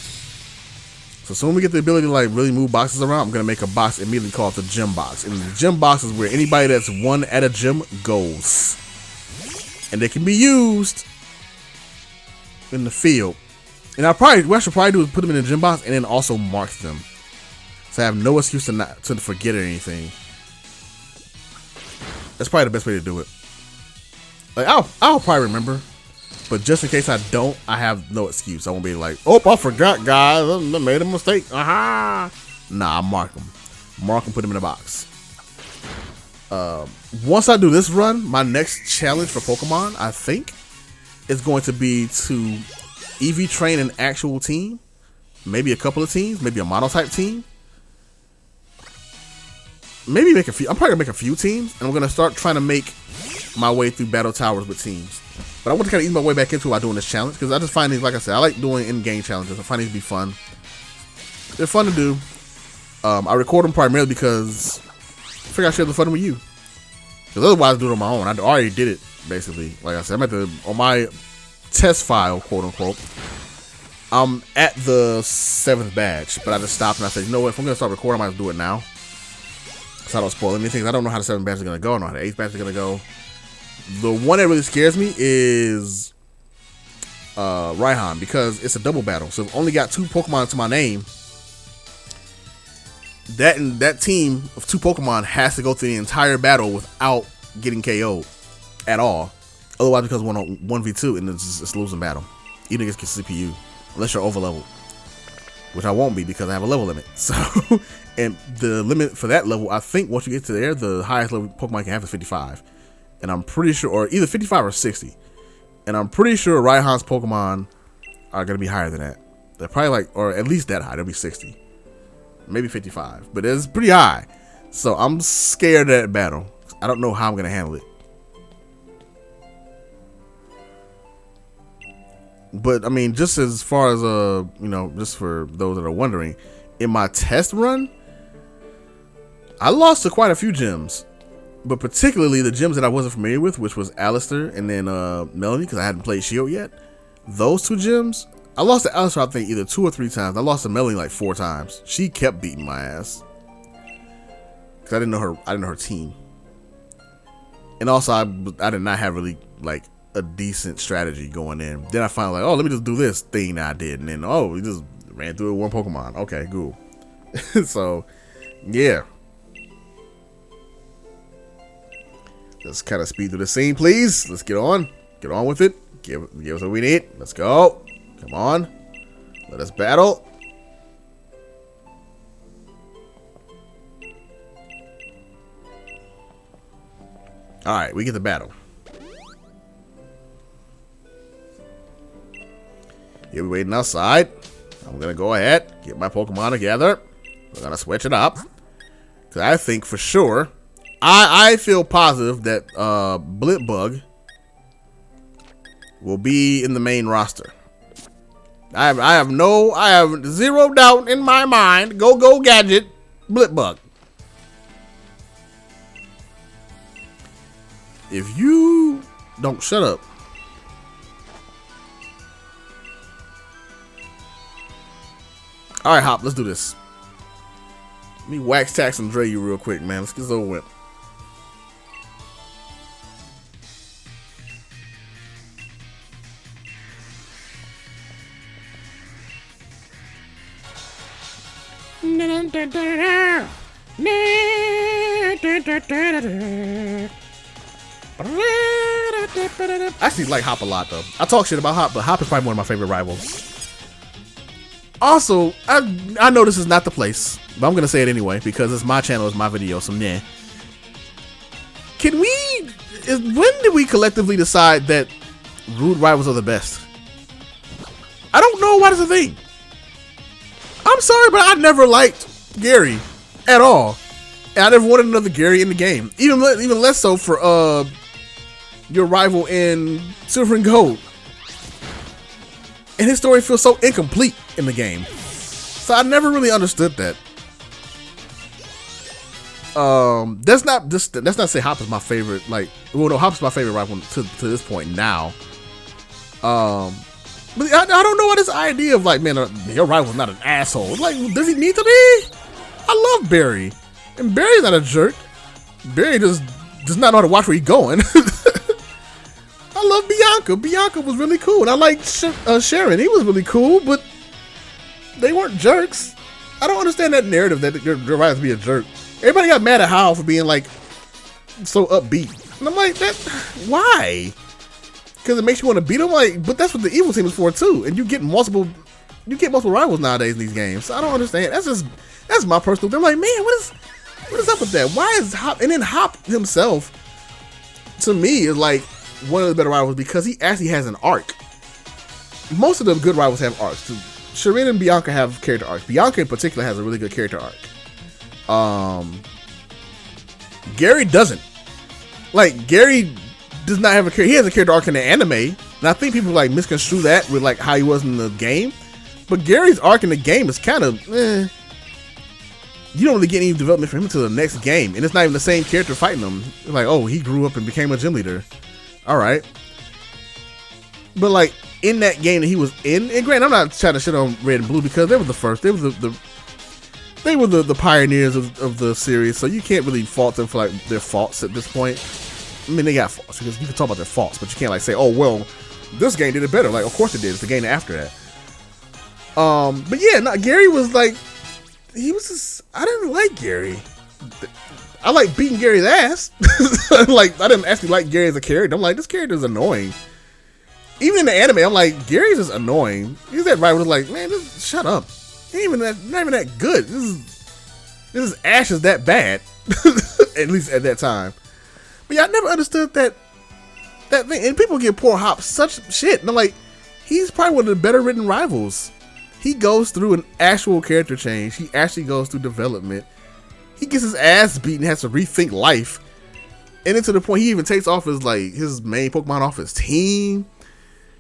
So soon we get the ability to like really move boxes around, I'm gonna make a box immediately called the gym box. And the gym box is where anybody that's won at a gym goes. And they can be used in the field. And what I should probably do is put them in the gym box and then also mark them. So I have no excuse to forget or anything. That's probably the best way to do it. Like I'll probably remember. But just in case I don't, I have no excuse. I won't be like, oh, I forgot, guys. I made a mistake. Nah, I mark them. Mark them, put them in a box. Once I do this run, my next challenge for Pokemon, I think, is going to be to EV train an actual team. Maybe a couple of teams. Maybe a monotype team. Maybe make a few. I'm probably going to make a few teams. And I'm going to start trying to make my way through battle towers with teams. But I want to kind of ease my way back into it by doing this challenge, because I just find these, like I said, I like doing in-game challenges. I find these to be fun. They're fun to do. I record them primarily because I figure I share the fun with you. Because otherwise I do it on my own. I already did it, basically. Like I said, on my test file, quote unquote, I'm at the 7th badge, but I just stopped and I said, you know what, if I'm going to start recording, I might as well do it now. So I don't spoil anything. I don't know how the 7th badge is going to go. I don't know how the 8th badge is going to go. The one that really scares me is Raihan, because it's a double battle. So I've only got 2 Pokemon to my name. That team of 2 Pokemon has to go through the entire battle without getting KO'd at all. Otherwise, because 1v2 and it's losing battle, even against CPU, unless you're over leveled, which I won't be because I have a level limit. So, and the limit for that level, I think once you get to there, the highest level Pokemon you can have is 55. And I'm pretty sure, or either 55 or 60. And I'm pretty sure Raihan's Pokemon are going to be higher than that. They're probably like, or at least that high. They'll be 60. Maybe 55. But it's pretty high. So I'm scared of that battle. I don't know how I'm going to handle it. But, I mean, just as far as, just for those that are wondering, in my test run, I lost to quite a few gyms. But particularly the gyms that I wasn't familiar with, which was Alistair and then Melanie, because I hadn't played Shield yet. Those 2 gyms, I lost to Alistair, I think, either 2 or 3 times. I lost to Melanie like 4 times. She kept beating my ass. Because I didn't know her team. And also, I did not have really, like, a decent strategy going in. Then I finally like, oh, let me just do this thing that I did. And then, oh, we just ran through it with 1 Pokemon. Okay, cool. So, yeah. Let's kind of speed through the scene, please. Let's get on. Get on with it. Give us what we need. Let's go. Come on. Let us battle. Alright, we get the battle. Here we waiting outside. I'm going to go ahead. Get my Pokemon together. We're going to switch it up. Because I think for sure... I feel positive that Blipbug will be in the main roster. I have 0 doubt in my mind. Go Gadget, Blipbug. If you don't shut up. All right, Hop, let's do this. Let me wax tax and Dre you real quick, man. Let's get this over with. I actually like Hop a lot, though. I talk shit about Hop, but Hop is probably one of my favorite rivals. Also, I know this is not the place, but I'm gonna say it anyway because it's my channel, it's my video, so yeah. When did we collectively decide that rude rivals are the best? I don't know why that's a thing. I'm sorry, but I never liked Gary at all. And I never wanted another Gary in the game. Even less so for your rival in Silver and Gold. And his story feels so incomplete in the game. So I never really understood that. That's not to say Hop is my favorite. Like, well, no, Hop's my favorite rival to this point now. But I don't know why this idea of like, man, your rival's not an asshole. Like, does he need to be? I love Barry, and Barry's not a jerk. Barry just does not know how to watch where he's going. I love Bianca. Bianca was really cool, and I like Sharon. He was really cool, but they weren't jerks. I don't understand that narrative that your rival be a jerk. Everybody got mad at Hal for being like so upbeat, and I'm like, that why? Because it makes you want to beat them, like, but that's what the evil team is for too. And you get multiple rivals nowadays in these games. So I don't understand. That's my personal thing. I'm like, man, what is up with that? Why is Hop? And then Hop himself, to me, is like one of the better rivals because he actually has an arc. Most of the good rivals have arcs. Shireen and Bianca have character arcs. Bianca in particular has a really good character arc. Gary doesn't. Like, Gary does not have a character. He has a character arc in the anime, and I think people like misconstrue that with like how he was in the game. But Gary's arc in the game is kind of, you don't really get any development from him until the next game, and it's not even the same character fighting him. It's like, oh, he grew up and became a gym leader. All right, but like in that game that he was in, and granted, I'm not trying to shit on Red and Blue because they were the first. They were the pioneers of the series, so you can't really fault them for like their faults at this point. I mean, they got faults because you can talk about their faults, but you can't like say, "Oh, well, this game did it better." Like, of course it did. It's the game after that. But yeah, Gary was like, he was just. I didn't like Gary. I like beating Gary's ass. Like, I didn't actually like Gary as a character. I'm like, this character is annoying. Even in the anime, I'm like, Gary's just annoying. He's that right was like, man, just shut up. He ain't even not even that good. This is Ash is that bad. At least at that time. But yeah, I never understood that thing. And people give poor Hop such shit. And I'm like, he's probably one of the better written rivals. He goes through an actual character change. He actually goes through development. He gets his ass beaten and has to rethink life. And then to the point he even takes off his main Pokemon off his team.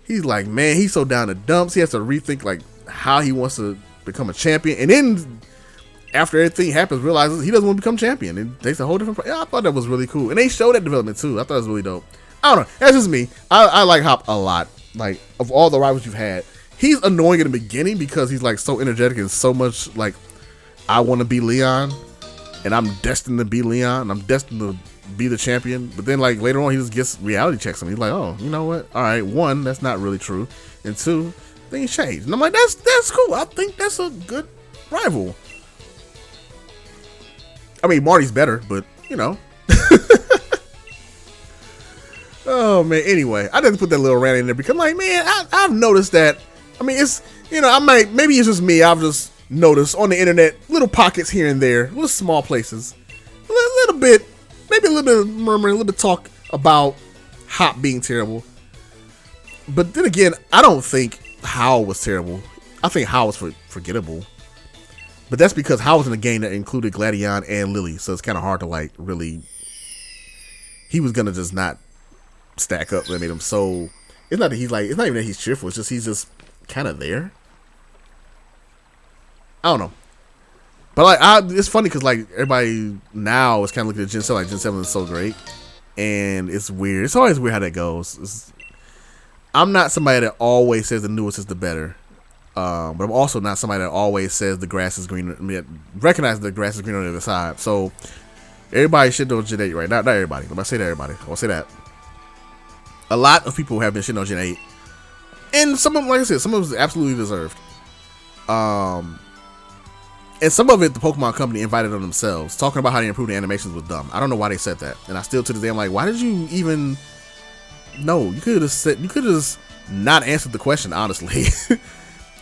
He's like, man, he's so down the dumps. He has to rethink like how he wants to become a champion. And then after everything happens, realizes he doesn't want to become champion. It takes a whole different. Yeah, I thought that was really cool, and they showed that development too. I thought it was really dope. I don't know. That's just me. I like Hop a lot. Like, of all the rivals you've had, he's annoying in the beginning because he's like so energetic and so much like, I want to be Leon, and I'm destined to be Leon. And I'm destined to be the champion. But then like later on, he just gets reality checks him. He's like, oh, you know what? All right, one, that's not really true, and two, things change. And I'm like, that's cool. I think that's a good rival. I mean, Marty's better, but you know. Oh man. Anyway, I just put that little rant in there because I'm like, man, I've noticed that. I mean, it's, you know, maybe it's just me. I've just noticed on the internet little pockets here and there, little small places, a little bit, maybe a little bit of murmuring, a little bit of talk about Hop being terrible. But then again, I don't think Howl was terrible. I think Howl was forgettable. But that's because Howl was in a game that included Gladion and Lily, so it's kind of hard to like really. He was gonna just not stack up. That made him so. It's not that he's like. It's not even that he's cheerful. It's just he's just kind of there. I don't know. But like, it's funny because like everybody now is kind of looking at Gen 7. Like Gen 7 is so great, and it's weird. It's always weird how that goes. I'm not somebody that always says the newest is the better. But I'm also not somebody that always says the grass is green. I mean, recognize the grass is green on the other side. So everybody shitting on Gen 8 right now. Not everybody. When I say that, everybody, I want to say that. A lot of people have been shitting on Gen 8, and some of them, like I said, some of them is absolutely deserved. And some of it, the Pokemon Company invited on themselves, talking about how they improved the animations was dumb. I don't know why they said that, and I still to this day I'm like, why did you even? No, you could have said, you could have just not answered the question honestly.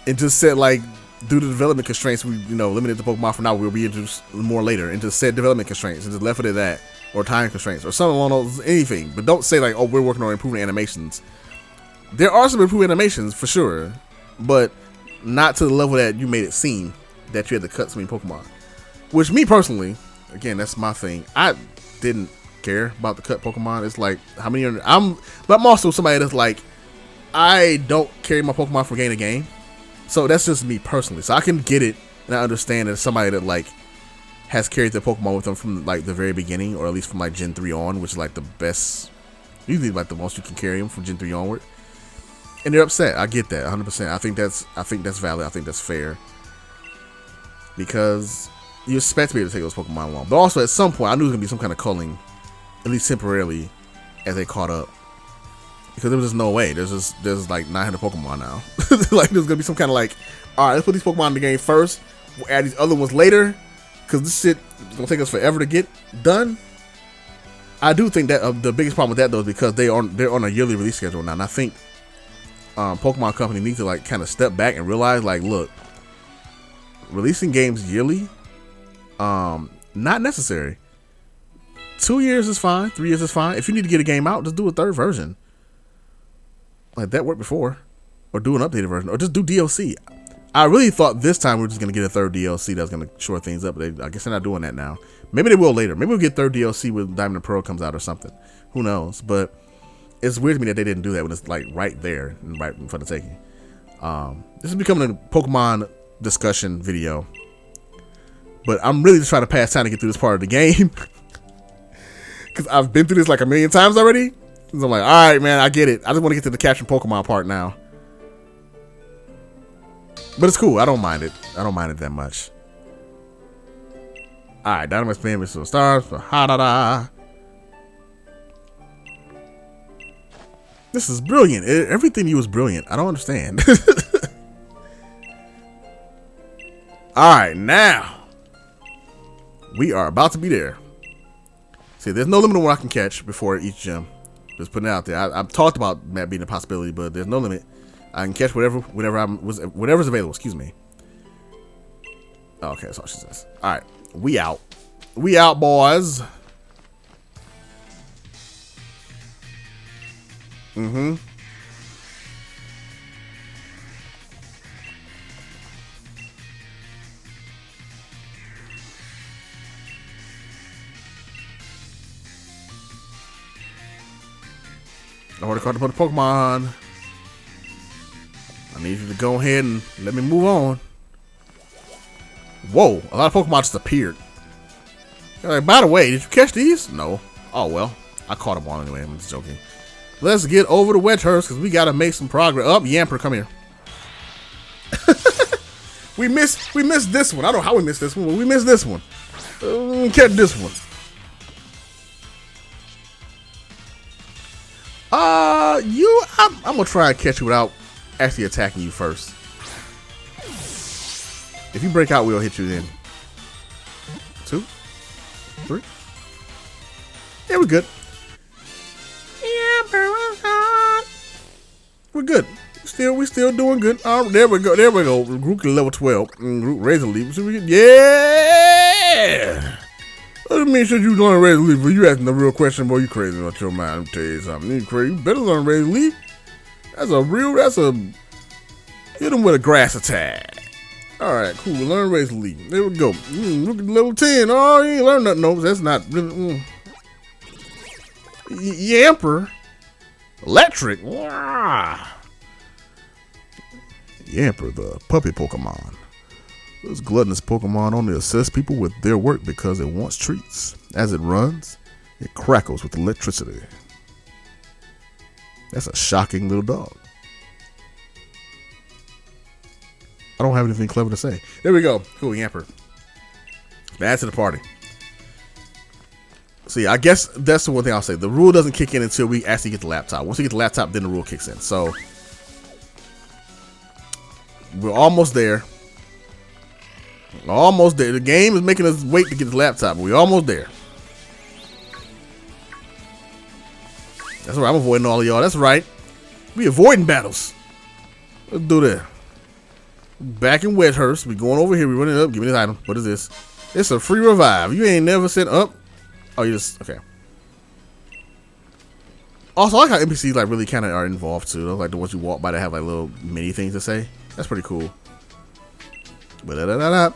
And just said like, due to development constraints, we limited the Pokemon for now. We'll be introduced more later, and just said development constraints, and just left it at that, or time constraints, or something along those, anything. But don't say like, oh, we're working on improving animations. There are some improved animations for sure, but not to the level that you made it seem. that you had to cut so many Pokemon. Which, me personally, again, that's my thing. I didn't care about the cut Pokemon. It's like, how many but I'm also somebody that's like, I don't carry my Pokemon from game to game. So that's just me personally. So I can get it, and I understand that somebody that like has carried their Pokemon with them from like the very beginning, or at least from like Gen 3 on, which is like the best, usually like the most you can carry them from Gen 3 onward. And they're upset. I get that 100%. I think that's valid. I think that's fair, because you expect to be able to take those Pokemon along. But also at some point, I knew there was gonna be some kind of culling, at least temporarily, as they caught up. Because there was just no way. There's like 900 Pokemon now. Like there's gonna be some kind of like, all right, let's put these Pokemon in the game first. We'll add these other ones later, because this shit is gonna take us forever to get done. I do think that the biggest problem with that though is because they're on a yearly release schedule now, and I think Pokemon Company needs to like kind of step back and realize like, look, releasing games yearly, not necessary. 2 years is fine. 3 years is fine. If you need to get a game out, just do a third version. Like that worked before, or do an updated version, or just do DLC. I really thought this time we were just gonna get a third DLC that's gonna shore things up, but I guess they're not doing that now. Maybe they will later. Maybe we'll get third DLC when Diamond and Pearl comes out or something. Who knows? But it's weird to me that they didn't do that when it's like right there and right in front of taking. This is becoming a Pokemon discussion video, but I'm really just trying to pass time to get through this part of the game, because I've been through this like a million times already. So I'm like, all right, man, I get it. I just want to get to the capturing Pokemon part now. But it's cool. I don't mind it. I don't mind it that much. All right, Dynamax Fan with some stars for ha-da-da. This is brilliant. Everything you was brilliant. I don't understand. All right, now we are about to be there. See, there's no limit on what I can catch before each gym. Just putting it out there. I've talked about that being a possibility, but there's no limit. I can catch whatever's available. Excuse me. Okay, that's all she says. All right, we out. We out, boys. Mm-hmm. I already caught the Pokemon. I need you to go ahead and let me move on. Whoa, a lot of Pokemon just appeared. Like, by the way, did you catch these? No. Oh, well, I caught them all anyway. I'm just joking. Let's get over to Wedgehurst, because we got to make some progress. Oh, Yamper, come here. we missed this one. I don't know how we missed this one, but we missed this one. Catch this one. I'm gonna try and catch you without actually attacking you first. If you break out, we'll hit you then. 2, 3. Yeah, we're good. We're good. We still doing good. There we go. There we go. Group level 12. Group Razor Leaf. Yeah. Let me sure you learn Razor Leaf. You asking the real question, boy. You crazy about your mind. I'll tell you something. You crazy. You better learn Razor Leaf. Hit him with a grass attack. Alright, cool. Learn Razor Leaf. There we go. Look at level 10. Oh, you ain't learned nothing. No, that's not really. Yamper. Electric. Wow. Yamper, the puppy Pokemon. This gluttonous Pokemon only assists people with their work because it wants treats. As it runs, it crackles with electricity. That's a shocking little dog. I don't have anything clever to say. There we go. Cool, Yamper. Add to the party. See, I guess that's the one thing I'll say. The rule doesn't kick in until we actually get the laptop. Once we get the laptop, then the rule kicks in. So, we're almost there. Almost there. The game is making us wait to get the laptop, but we're almost there. That's right. I'm avoiding all of y'all. That's right. We avoiding battles. Let's do that. Back in Wedgehurst. We going over here. We running up. Give me this item. What is this? It's a free revive. You ain't never said up. Oh, you just okay. Also, I like how NPCs like really kind of are involved too. Like the ones you walk by that have like little mini things to say. That's pretty cool. Ba-da-da-da-da.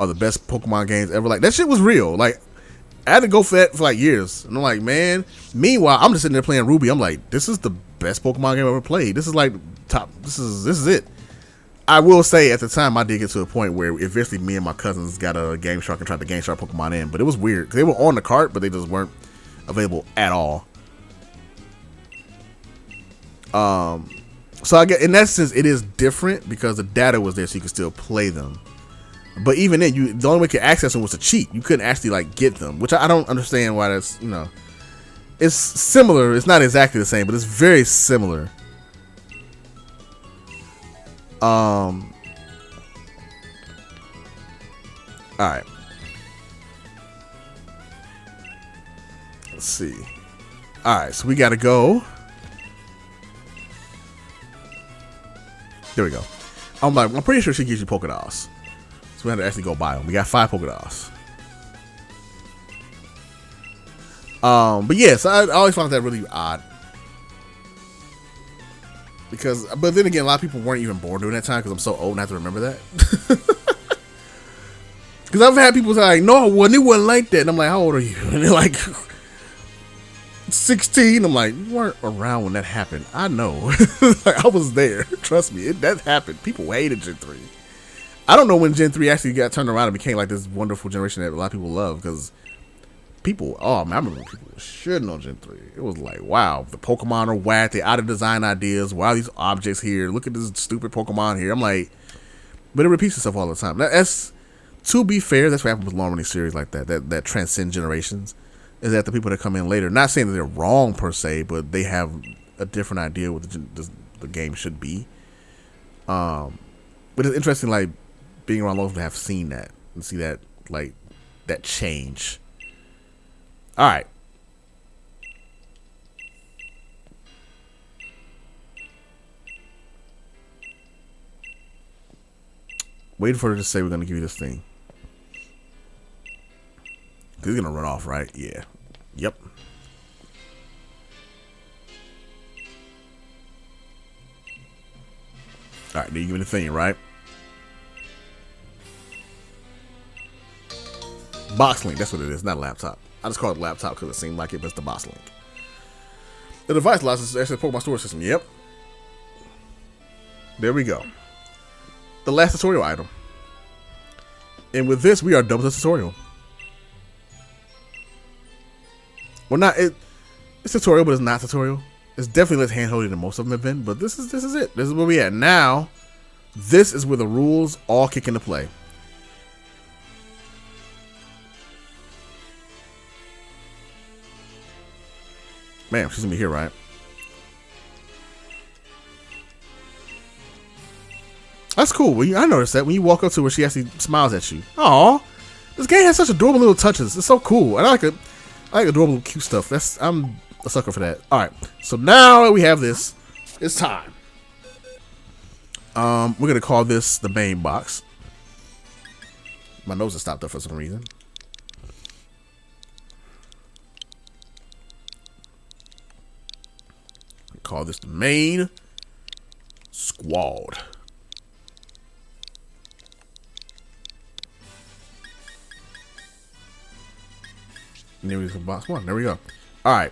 are the best Pokemon games ever. Like, that shit was real. Like, I had to go for that for like years. And I'm like, man. Meanwhile, I'm just sitting there playing Ruby. I'm like, this is the best Pokemon game I've ever played. This is like top. This is it. I will say at the time I did get to a point where eventually me and my cousins got a Game Shark and tried to Game Shark Pokemon in, but it was weird because they were on the cart, but they just weren't available at all. So I get in that sense it is different because the data was there, so you could still play them. But even then, the only way you could access them was to cheat. You couldn't actually like get them, which I don't understand why that's It's similar. It's not exactly the same, but it's very similar. All right. Let's see. All right, so we gotta go. There we go. I'm pretty sure she gives you Pokédolls. So we had to actually go buy them. We got 5 Pokédolls. But yes, I always found that really odd. But then again, a lot of people weren't even born during that time because I'm so old and I have to remember that. Because I've had people say like, no, it wasn't like that. And I'm like, how old are you? And they're like, 16. I'm like, you weren't around when that happened. I know. Like, I was there. Trust me, that happened. People hated Gen 3. I don't know when Gen 3 actually got turned around and became like this wonderful generation that a lot of people love because people, I remember when people were shitting on Gen 3. It was like, wow, the Pokemon are whack. They out of design ideas. Why are these objects here? Look at this stupid Pokemon here. I'm like, but it repeats itself all the time. That's, to be fair, that's what happens with long-running series like that transcend generations. Is that the people that come in later, not saying that they're wrong per se, but they have a different idea what the game should be. But it's interesting, like, being around long enough to have seen that and see that, like, that change. All right. Waiting for her to say we're going to give you this thing. He's going to run off, right? Yeah. Yep. All right, then you give me the thing, right? Box link, that's what it is, not a laptop. I just call it laptop because it seemed like it, but it's the box link. The device license is actually a Pokemon storage system. Yep. There we go. The last tutorial item. And with this, we are done with the tutorial. Well, it's tutorial, but it's not tutorial. It's definitely less handholdy than most of them have been, but this is it. This is where we at now. This is where the rules all kick into play. Man, she's gonna be here, right? That's cool. I noticed that when you walk up to her, she actually smiles at you. Aw, this game has such adorable little touches. It's so cool, and I like adorable, cute stuff. I'm a sucker for that. All right, so now that we have this, it's time. We're gonna call this the main box. My nose has stopped up for some reason. Call this the main squad. And there we go, box 1. There we go. All right,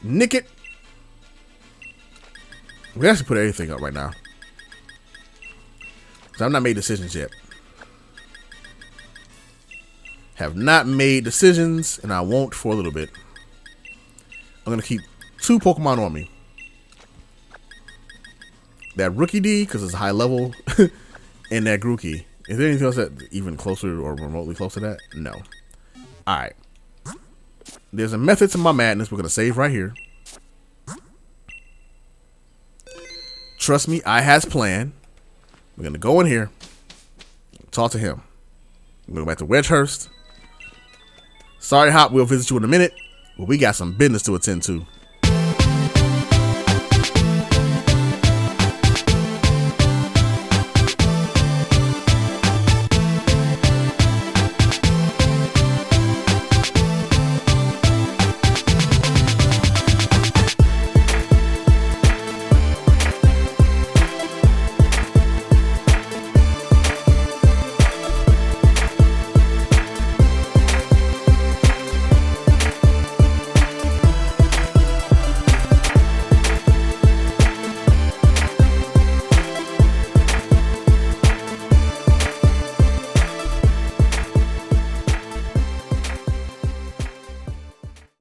nick it. We actually put everything up right now because I've not made decisions yet. Have not made decisions, and I won't for a little bit. I'm gonna keep 2 Pokemon on me. That Rookie D, because it's high level, and that Grookey. Is there anything else that even closer or remotely close to that? No. Alright. There's a method to my madness. We're going to save right here. Trust me, I has planned. We're going to go in here, talk to him. We're going to go back to Wedgehurst. Sorry, Hop, we'll visit you in a minute, but we got some business to attend to.